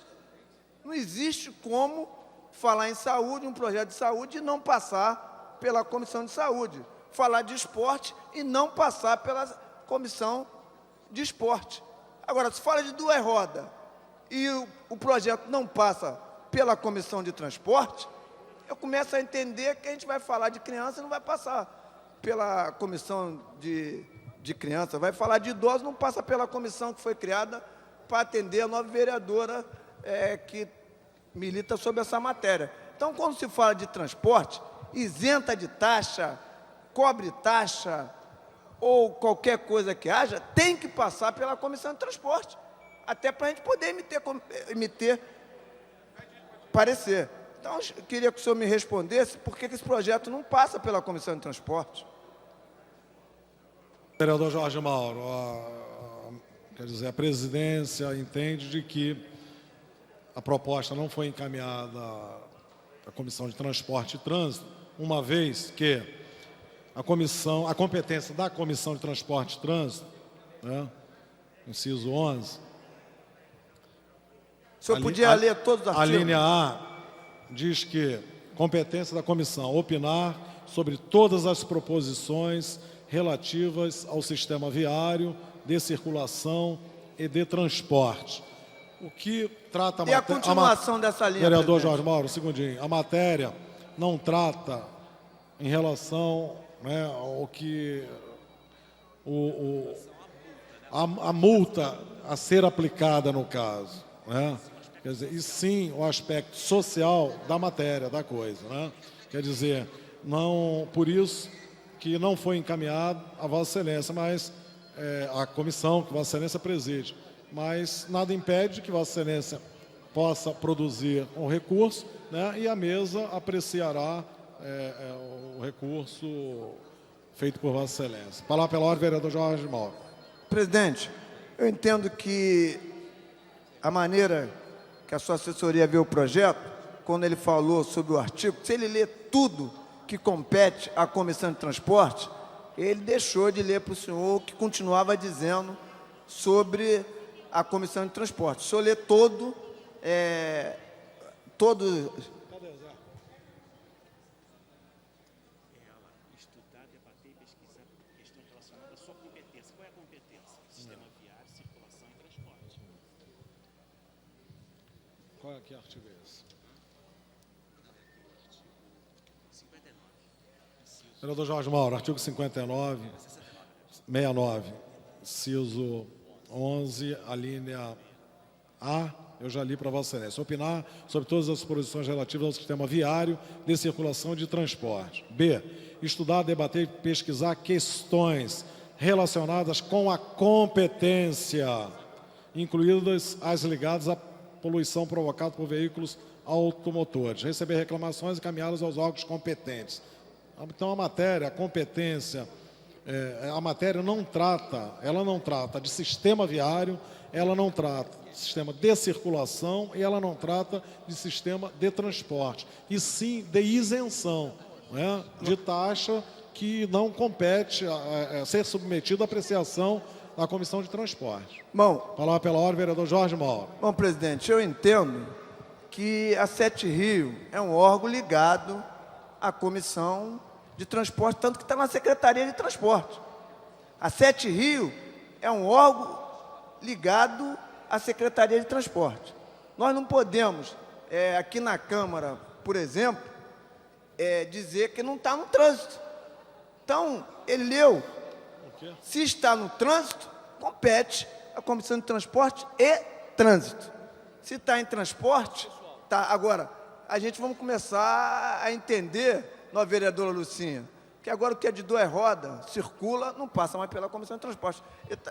Não existe como falar em saúde, um projeto de saúde, e não passar pela Comissão de Saúde. Falar de esporte e não passar pela Comissão de Esporte. Agora, se fala de duas rodas e o projeto não passa pela Comissão de Transporte, eu começo a entender que a gente vai falar de criança e não vai passar pela Comissão de Criança. Vai falar de idosos, não passa pela comissão que foi criada para atender a nova vereadora que milita sobre essa matéria. Então, quando se fala de transporte, isenta de taxa, cobre taxa ou qualquer coisa que haja, tem que passar pela Comissão de Transporte, até para a gente poder emitir parecer. Então, eu queria que o senhor me respondesse por que esse projeto não passa pela Comissão de Transporte. Vereador Jorge Mauro, quer dizer, a presidência entende de que a proposta não foi encaminhada à Comissão de Transporte e Trânsito, uma vez que a competência da Comissão de Transporte e Trânsito, né, inciso 11... O senhor podia ler todos os artigos? A artigos? linha A diz que competência da comissão opinar sobre todas as proposições relativas ao sistema viário, de circulação e de transporte. O que trata a continuação dessa linha, vereador presidente? Jorge Mauro, um segundinho. A matéria não trata em relação, né, ao que a multa a ser aplicada no caso, né? Quer dizer, e sim o aspecto social da matéria, da coisa, né? Quer dizer, não, por isso que não foi encaminhado a Vossa Excelência, mas a comissão que Vossa Excelência preside. Mas nada impede que Vossa Excelência possa produzir um recurso, né, e a mesa apreciará o recurso feito por Vossa Excelência. Palavra pela ordem, vereador Jorge Mauro. Presidente, eu entendo que a maneira que a sua assessoria vê o projeto, quando ele falou sobre o artigo, se ele lê tudo que compete à Comissão de Transporte, ele deixou de ler para o senhor o que continuava dizendo sobre a Comissão de Transporte. O senhor lê todo... Estudar, debater e pesquisar questão relacionada à sua competência. Qual é a competência? Sistema viário, circulação e transporte. Qual é que artigo é esse? 59. Vereador Jorge Mauro, artigo 59, 69, inciso 11, a linha A, eu já li para Vossa Excelência. Opinar sobre todas as disposições relativas ao sistema viário de circulação e de transporte. B, estudar, debater e pesquisar questões relacionadas com a competência, incluídas as ligadas à poluição provocada por veículos automotores. Receber reclamações e encaminhá-las aos órgãos competentes. Então, a matéria, a competência, a matéria não trata de sistema viário, ela não trata de sistema de circulação e ela não trata de sistema de transporte, e sim de isenção, né, de taxa que não compete a ser submetida à apreciação da Comissão de Transporte. Bom, palavra pela ordem, vereador Jorge Mauro. Bom, presidente, eu entendo que a Sete Rio é um órgão ligado à Comissão de Transporte, tanto que está na Secretaria de Transporte. A Sete Rio é um órgão ligado à Secretaria de Transporte. Nós não podemos, aqui na Câmara, por exemplo, dizer que não está no trânsito. Então, ele leu. Se está no trânsito, compete à Comissão de Transporte e Trânsito. Se está em transporte, tá. Agora, a gente vamos começar a entender, nova vereadora Lucinha, que agora o que é de duas rodas, circula, não passa mais pela Comissão de Transporte.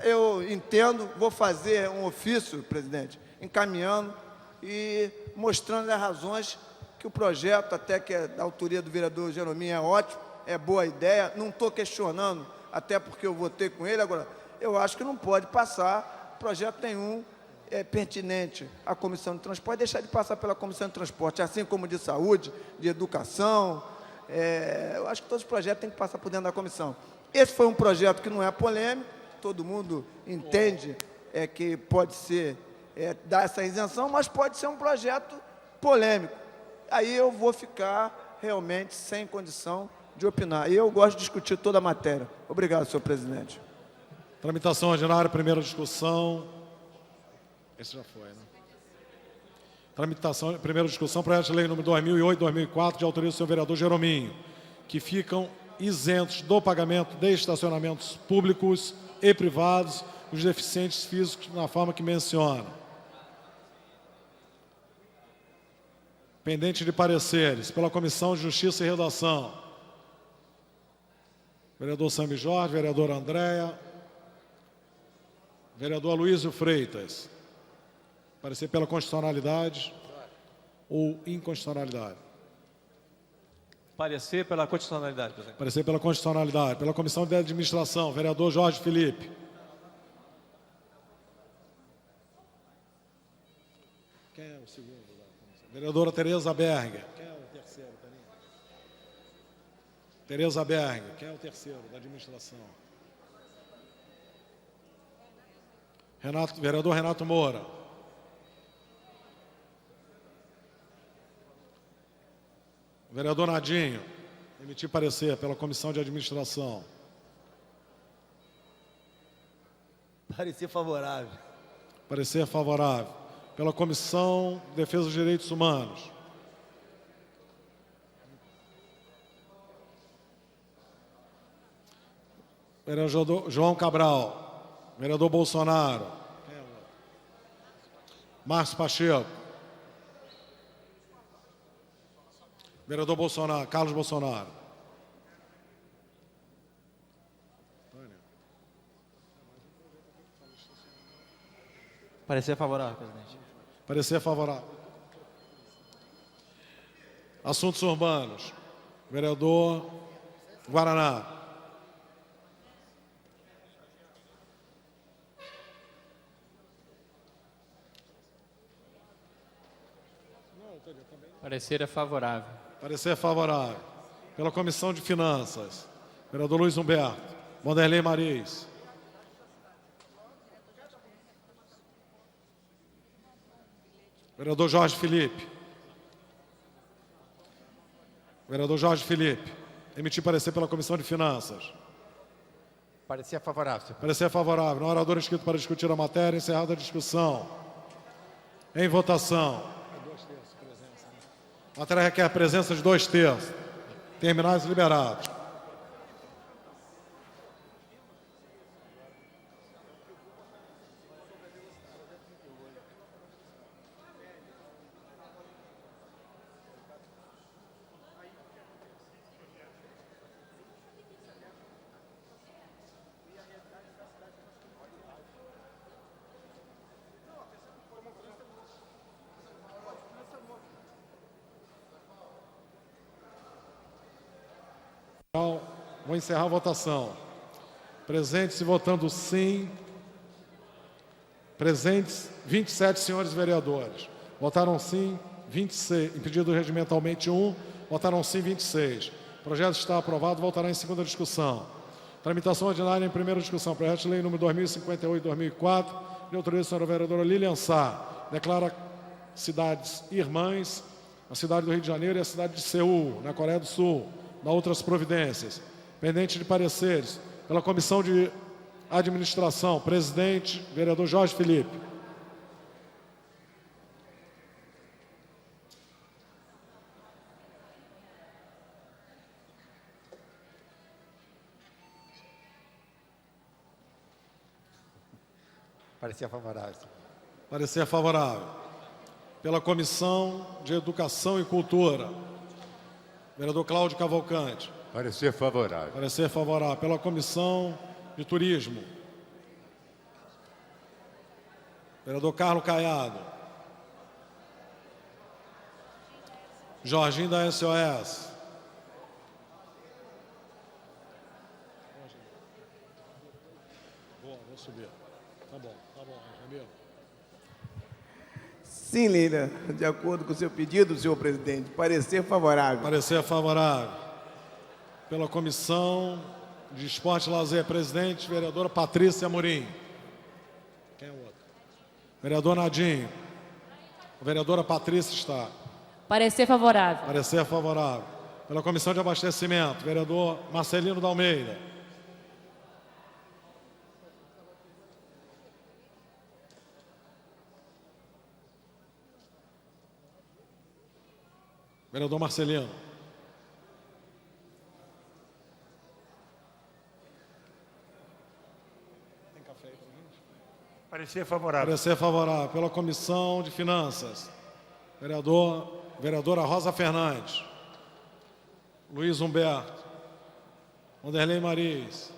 Eu entendo, vou fazer um ofício, presidente, encaminhando e mostrando as razões que o projeto, até que é da autoria do vereador Jerominho, é ótimo, é boa ideia, não estou questionando, até porque eu votei com ele. Agora, eu acho que não pode passar projeto nenhum pertinente à Comissão de Transporte, deixar de passar pela Comissão de Transporte, assim como de saúde, de educação. Eu acho que todos os projetos têm que passar por dentro da comissão. Esse foi um projeto que não é polêmico, todo mundo entende que pode ser dar essa isenção, mas pode ser um projeto polêmico. Aí eu vou ficar realmente sem condição de opinar. E eu gosto de discutir toda a matéria. Obrigado, senhor presidente. Tramitação ordinária, primeira discussão. Esse já foi, né? Tramitação, primeira discussão, projeto de lei número 2008-2004, de autoria do senhor vereador Jerominho, que ficam isentos do pagamento de estacionamentos públicos e privados os deficientes físicos na forma que menciona. Pendente de pareceres pela Comissão de Justiça e Redação. Vereador Sami Jorge, vereadora Andréa, vereador Aloysio Freitas. Parecer pela constitucionalidade ou inconstitucionalidade? Parecer pela constitucionalidade, presidente. Parecer pela constitucionalidade. Pela Comissão de Administração, vereador Jorge Felipe. Quem é o segundo? Vereadora Tereza Berger. Quem é o terceiro, Taninha? Tereza Berger. Quem é o terceiro da administração? Vereador Renato Moura. Vereador Nadinho. Emitir parecer pela Comissão de Administração. Parecer favorável. Parecer favorável. Pela Comissão de Defesa dos Direitos Humanos. Vereador João Cabral. Vereador Bolsonaro. Márcio Pacheco. Vereador Bolsonaro, Carlos Bolsonaro. Parecer favorável, presidente. Parecer favorável. Assuntos urbanos. Vereador Guaraná. Parecer é favorável. Parecer favorável. Pela Comissão de Finanças. Vereador Luiz Humberto. Wanderlei Mariz. Vereador Jorge Felipe. Vereador Jorge Felipe. Emitir parecer pela Comissão de Finanças. Parecer favorável, senhor. Parecer favorável. No orador inscrito para discutir a matéria, encerrada a discussão. Em votação. A matéria requer a presença de 2/3. Terminais liberados. Vou encerrar a votação. Presentes e votando sim. Presentes, 27 senhores vereadores. Votaram sim, 26. Impedido regimentalmente 1. Votaram sim, 26. O projeto está aprovado. Voltará em segunda discussão. Tramitação ordinária em primeira discussão. Projeto de lei número 2058-2004. De autoria da senhora vereadora Lilian Sá. Declara cidades irmãs, a cidade do Rio de Janeiro e a cidade de Seul, na Coreia do Sul. Na outras providências. Pendente de pareceres. Pela Comissão de Administração. Presidente, vereador Jorge Felipe. Parecer favorável. Parecer favorável. Pela Comissão de Educação e Cultura. Vereador Cláudio Cavalcante. Parecer favorável. Parecer favorável. Pela Comissão de Turismo. Vereador Carlos Caiado. Jorginho da SOS. Vou subir. Tá bom, Ramiro. Sim, Lília, de acordo com o seu pedido, senhor presidente, parecer favorável. Parecer favorável. Pela Comissão de Esporte e Lazer, presidente, vereadora Patrícia Amorim. Quem é o outro? Vereador Nadinho. A vereadora Patrícia está. Parecer favorável. Parecer favorável. Pela Comissão de Abastecimento, vereador Marcelino da Almeida. Vereador Marcelino. Tem café aí pra gente? Parecer favorável. Parecer favorável. Pela Comissão de Finanças, vereadora Rosa Fernandes. Luiz Humberto. Wanderlei Mariz.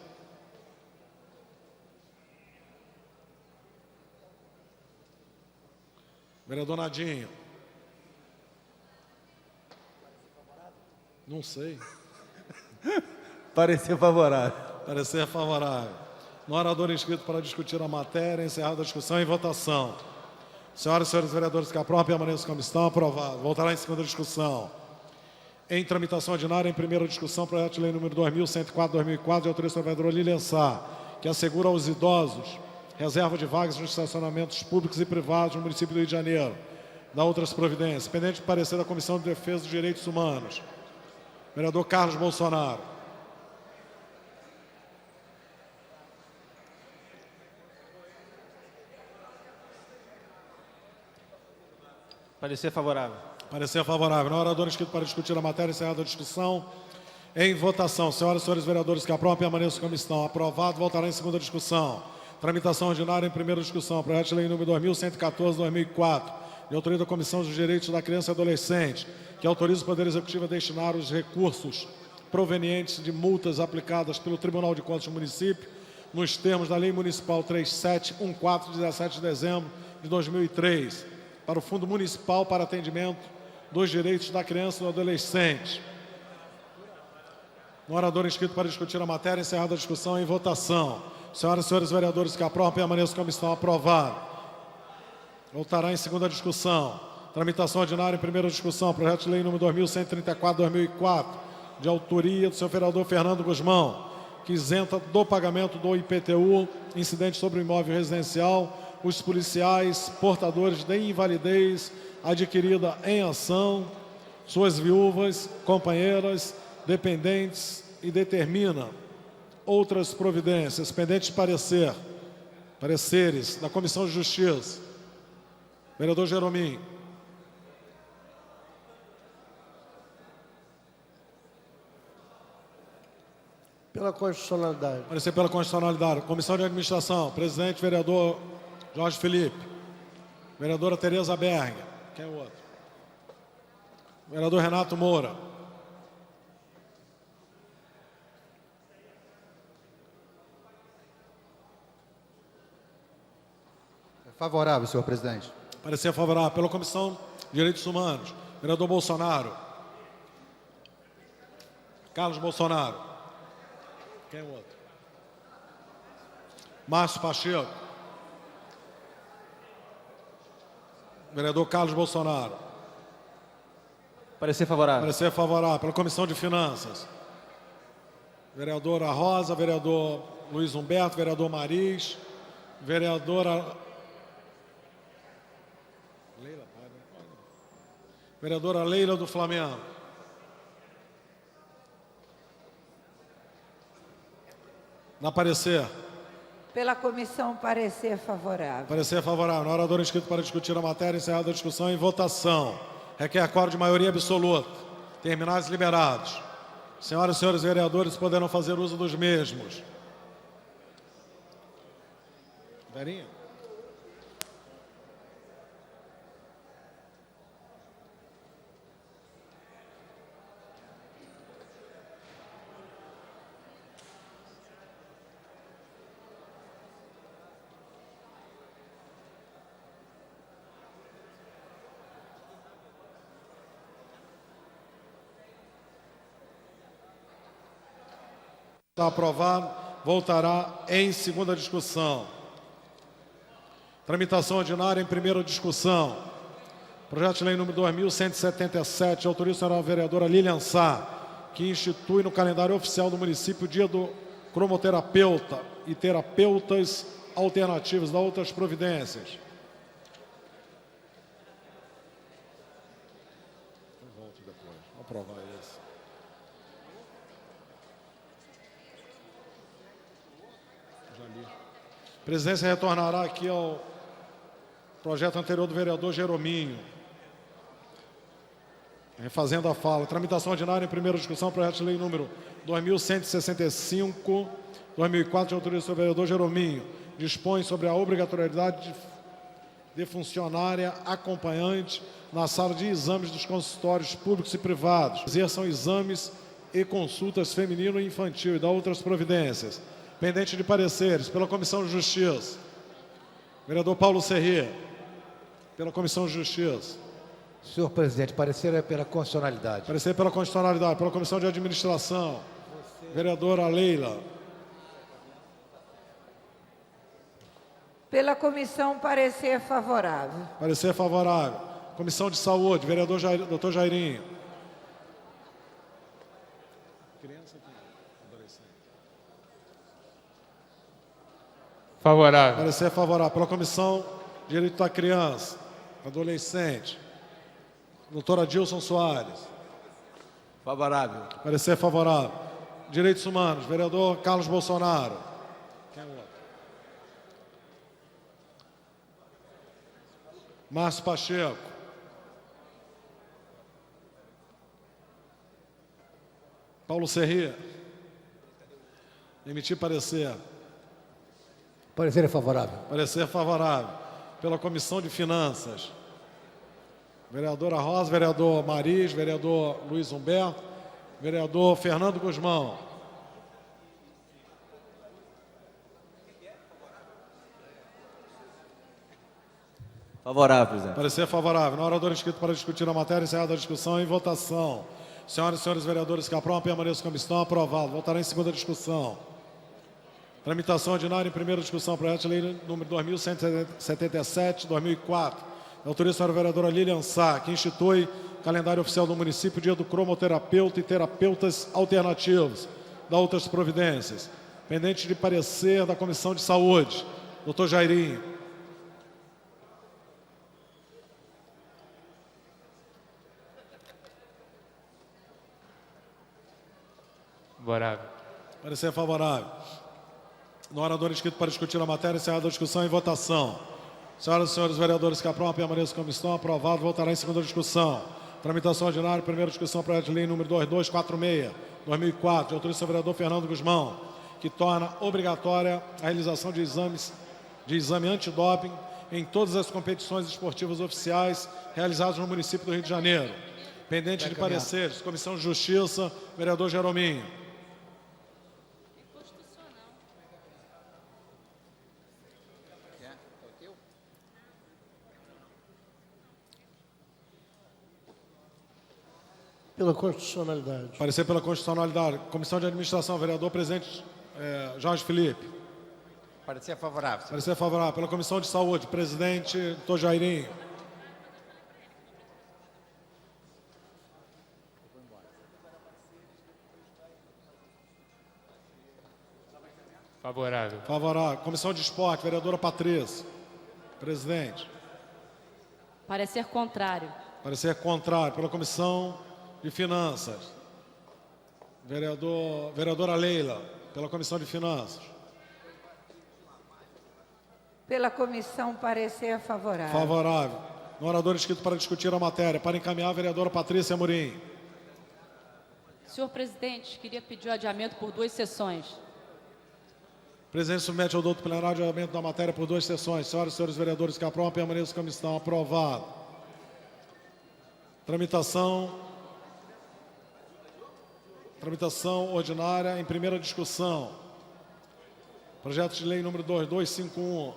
Vereador Nadinho. Não sei. Parecer favorável. Parecer favorável. No orador inscrito para discutir a matéria, encerrada a discussão e votação. Senhoras e senhores vereadores que aprovam, permaneçam como estão. Aprovado. Voltará em segunda discussão. Em tramitação ordinária, em primeira discussão, projeto de lei número 2104/2004, de autoria da vereadora Lilian Sá, que assegura aos idosos reserva de vagas nos estacionamentos públicos e privados no município do Rio de Janeiro. Da outras providências. Pendente de parecer da Comissão de Defesa dos Direitos Humanos. Vereador Carlos Bolsonaro. Parecer favorável. Parecer favorável. Na oradora inscrito para discutir a matéria, encerrada a discussão. Em votação. Senhoras e senhores vereadores que aprovam, permaneçam como estão. Aprovado. Voltará em segunda discussão. Tramitação ordinária em primeira discussão. Projeto de lei número 2114/2004. De autoria da Comissão dos Direitos da Criança e Adolescente, que autoriza o Poder Executivo a destinar os recursos provenientes de multas aplicadas pelo Tribunal de Contas do município, nos termos da Lei Municipal 3714, de 17 de dezembro de 2003, para o Fundo Municipal para Atendimento dos Direitos da Criança e do Adolescente. No orador inscrito para discutir a matéria, encerrada a discussão em votação. Senhoras e senhores vereadores que aprovam, permaneçam como estão. Aprovado. Voltará em segunda discussão. Tramitação ordinária em primeira discussão. Projeto de lei número 2134/2004, de autoria do senhor vereador Fernando Guzmão, que isenta do pagamento do IPTU, incidente sobre o imóvel residencial, os policiais portadores de invalidez adquirida em ação, suas viúvas, companheiras, dependentes, e determina outras providências. Pendente de pareceres da Comissão de Justiça. Vereador Jeromim. Pela constitucionalidade. Parecer pela constitucionalidade. Comissão de Administração. Presidente, vereador Jorge Felipe. Vereadora Tereza Berg. Quem é o outro? Vereador Renato Moura. Favorável, senhor presidente. Parecer favorável. Pela Comissão de Direitos Humanos. Vereador Bolsonaro. Carlos Bolsonaro. Quem é o outro? Márcio Pacheco. Vereador Carlos Bolsonaro. Parecer favorável. Parecer favorável. Pela Comissão de Finanças. Vereadora Rosa, vereador Luiz Humberto, vereador Mariz, vereadora Leila do Flamengo. Na parecer. Pela comissão, parecer favorável. Parecer favorável. Na oradora inscrito para discutir a matéria, encerrada a discussão em votação. Requer quórum de maioria absoluta. Terminais liberados. Senhoras e senhores vereadores poderão fazer uso dos mesmos. Verinha. Está aprovado. Voltará em segunda discussão. Tramitação ordinária em primeira discussão. Projeto de lei número 2177, autoria da senhora vereadora Lilian Sá, que institui no calendário oficial do município o dia do cromoterapeuta e terapeutas alternativos, da outras providências. aprovar esse. Já li. A presidência retornará aqui ao projeto anterior do vereador Jerominho. Refazendo a fala. Tramitação ordinária em primeira discussão, projeto de lei número 2165, 2004, de autoria do vereador Jerominho. Dispõe sobre a obrigatoriedade de funcionária acompanhante na sala de exames dos consultórios públicos e privados. Exerçam exames e consultas feminino e infantil e dá outras providências. Pendente de pareceres pela Comissão de Justiça. Vereador Paulo Serrier, pela Comissão de Justiça. Senhor presidente, parecer é pela constitucionalidade. Parecer pela constitucionalidade, pela Comissão de Administração. Vereadora Leila. Pela comissão, parecer favorável. Parecer favorável. Comissão de Saúde, vereador Dr. Jairinho. Favorável. Parecer favorável. Pela Comissão de Direito da Criança, adolescente. Doutor Adilson Soares. Favorável. Parecer favorável. Direitos Humanos, vereador Carlos Bolsonaro. Quem é o outro? Márcio Pacheco. Paulo Serrier. Emitir parecer. Parecer é favorável. Parecer favorável. Pela Comissão de Finanças. Vereadora Rosa, vereador Maris, vereador Luiz Humberto, vereador Fernando Guzmão. Favorável, Zé. Parecer favorável. No orador inscrito para discutir a matéria, encerrada a discussão, em votação. Senhoras e senhores vereadores que aprovam, permaneçam como estão. Aprovado. Votará em segunda discussão. Tramitação ordinária em primeira discussão. Projeto de lei número 2177, 2004. Autoria a senhora vereadora Lilian Sá, que institui calendário oficial do município, dia do cromoterapeuta e terapeutas alternativos. Dá outras providências. Pendente de parecer da Comissão de Saúde. Doutor Jairinho. Favorável. Parecer favorável. No orador inscrito para discutir a matéria, encerrada a discussão em votação. Senhoras e senhores vereadores que aprovam, permaneçam como estão. Aprovado. Voltará em segunda discussão. Tramitação ordinária, primeira discussão, projeto de lei número 2246, 2004, de autoria do vereador Fernando Guzmão, que torna obrigatória a realização de exame antidoping em todas as competições esportivas oficiais realizadas no município do Rio de Janeiro. Pendente de pareceres, Comissão de Justiça, vereador Jerominho. Pela constitucionalidade. Parecer pela constitucionalidade. Comissão de Administração, vereador presidente Jorge Felipe. Parecer favorável. Parecer favorável. Pela Comissão de Saúde, presidente Dr. Jairinho. Favorável. Favorável. Comissão de Esporte, vereadora Patrícia. Presidente. Parecer contrário. Parecer contrário. Pela Comissão de Finanças. Vereadora Leila, pela Comissão de Finanças. Pela comissão, parecer favorável. Favorável. No orador inscrito para discutir a matéria, para encaminhar a vereadora Patrícia Amorim. Senhor presidente, queria pedir o adiamento por 2 sessões. O presidente submete ao doutor plenário o adiamento da matéria por 2 sessões. Senhoras e senhores vereadores que aprovam, permaneçam como estão. Aprovado. Tramitação ordinária em primeira discussão. Projeto de lei número 2251,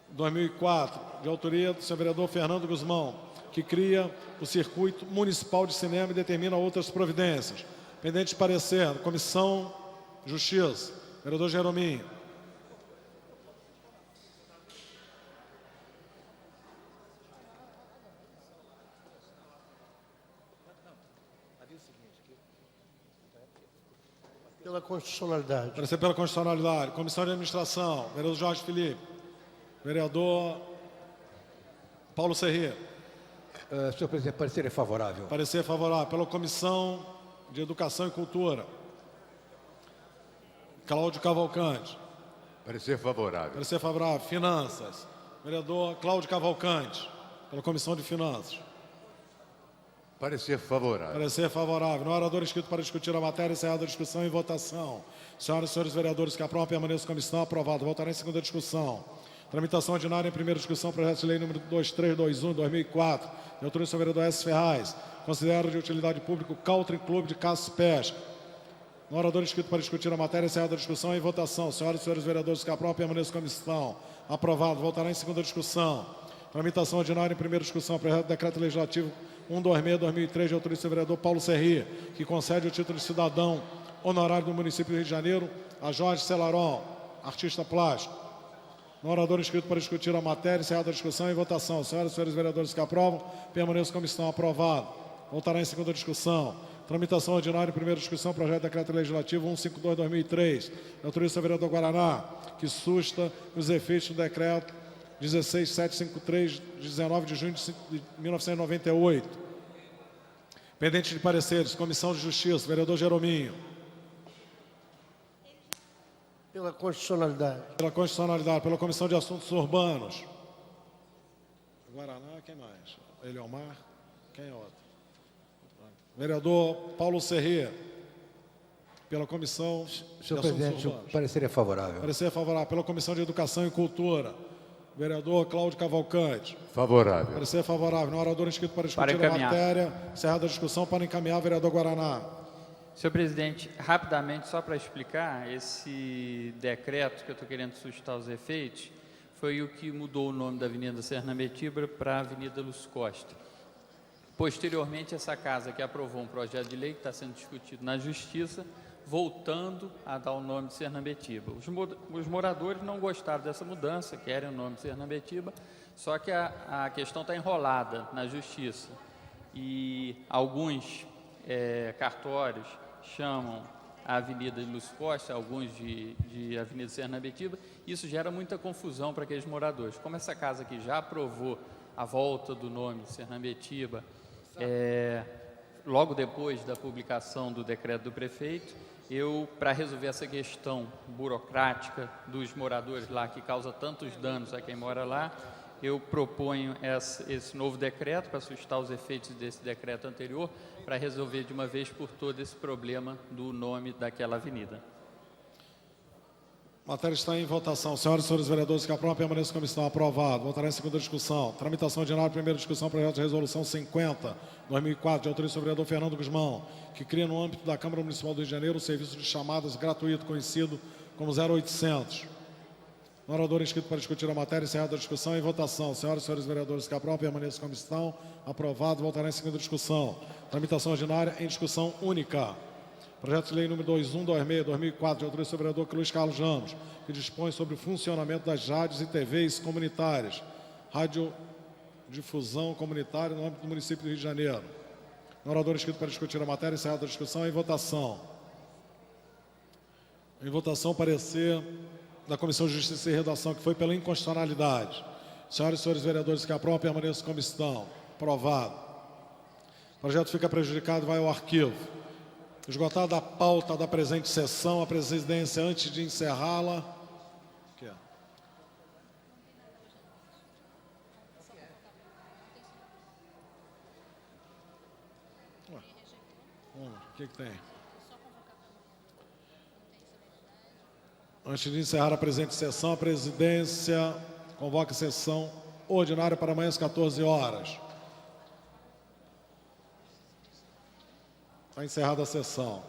2004, de autoria do senhor vereador Fernando Guzmão, que cria o Circuito Municipal de Cinema e determina outras providências. Pendente de parecer, Comissão de Justiça, vereador Jerominho. Pela constitucionalidade. Parecer pela constitucionalidade. Comissão de Administração, vereador Jorge Felipe. Vereador Paulo Serrier. Senhor presidente, parecer é favorável. Parecer favorável. Pela Comissão de Educação e Cultura. Cláudio Cavalcante. Parecer favorável. Parecer favorável. Finanças. Vereador Cláudio Cavalcante. Pela Comissão de Finanças. Parecer favorável. Parecer favorável. No orador inscrito para discutir a matéria, encerrada a discussão e votação. Senhoras e senhores vereadores que aprovam, permaneçam com a comissão. Aprovado. Voltará em segunda discussão. Tramitação ordinária em primeira discussão, projeto de lei número 2321/2004, de autoria do vereador S. Ferraz, considerado de utilidade pública o Country Clube de Caça e Pesca. No orador inscrito para discutir a matéria, encerrada a discussão e votação. Senhoras e senhores vereadores que aprovam, permaneçam com a comissão. Aprovado. Voltará em segunda discussão. Tramitação ordinária em primeira discussão, projeto de decreto legislativo 126/2003, de autoria do vereador Paulo Serri, que concede o título de cidadão honorário do município do Rio de Janeiro a Jorge Celaron, artista plástico. No orador inscrito para discutir a matéria, encerrada a discussão e votação. Senhoras e senhores vereadores que aprovam, permaneçam com a comissão. Aprovado. Voltará em segunda discussão. Tramitação ordinária em primeira discussão, projeto de decreto legislativo 152/2003, de autoria do vereador Guaraná, que susta os efeitos do decreto 16753, de 19 de junho de 1998. Pendente de pareceres, Comissão de Justiça, vereador Jerominho. Pela constitucionalidade. Pela constitucionalidade, pela Comissão de Assuntos Urbanos. Guaraná, quem mais? Eliomar, quem é outro? Vereador Paulo Serri, pela Comissão de Senhor Assuntos presidente, o Urbanos. parecer é favorável. Parecer favorável. Pela Comissão de Educação e Cultura, vereador Cláudio Cavalcante. Favorável. Parecer favorável. No orador inscrito para discutir a encaminhar. matéria, encerrada a discussão, para encaminhar, vereador Guaraná. Senhor presidente, rapidamente, só para explicar, esse decreto que eu estou querendo suscitar os efeitos foi o que mudou o nome da Avenida Sernambetiba para Avenida Luz Costa. Posteriormente, essa casa que aprovou um projeto de lei que está sendo discutido na Justiça, voltando a dar o nome de Sernambetiba. Os moradores não gostaram dessa mudança, querem o nome de Sernambetiba, só que a questão está enrolada na Justiça. E alguns cartórios chamam a Avenida de Luz Costa, alguns de Avenida Sernambetiba. Isso gera muita confusão para aqueles moradores. Como essa casa aqui já aprovou a volta do nome de Sernambetiba, logo depois da publicação do decreto do prefeito, para resolver essa questão burocrática dos moradores lá, que causa tantos danos a quem mora lá, eu proponho esse novo decreto para suscitar os efeitos desse decreto anterior, para resolver de uma vez por todas esse problema do nome daquela avenida. A matéria está em votação. Senhoras e senhores vereadores que aprovam, permaneçam com a comissão. Aprovado. Voltará em segunda discussão. Tramitação ordinária, primeira discussão, projeto de resolução 50/2004, de autoria do vereador Fernando Guzmão, que cria no âmbito da Câmara Municipal do Rio de Janeiro o serviço de chamadas gratuito, conhecido como 0800. No orador inscrito para discutir a matéria, encerrada a discussão e votação. Senhoras e senhores vereadores que aprovam, permaneçam com a comissão. Aprovado. Voltará em segunda discussão. Tramitação ordinária em discussão única. Projeto de lei número 2126/2004, de autoria do vereador Luiz Carlos Ramos, que dispõe sobre o funcionamento das rádios e TVs comunitárias, radiodifusão comunitária no âmbito do município do Rio de Janeiro. No orador inscrito para discutir a matéria, encerrada a discussão e votação. Em votação, parecer da Comissão de Justiça e Redação, que foi pela inconstitucionalidade. Senhoras e senhores vereadores que aprovam, permaneçam com a comissão. Aprovado. O projeto fica prejudicado e vai ao arquivo. Esgotada a pauta da presente sessão, a presidência, antes de encerrá-la... O que tem? Antes de encerrar a presente sessão, a presidência convoca a sessão ordinária para amanhã às 14 horas. Está encerrada a sessão.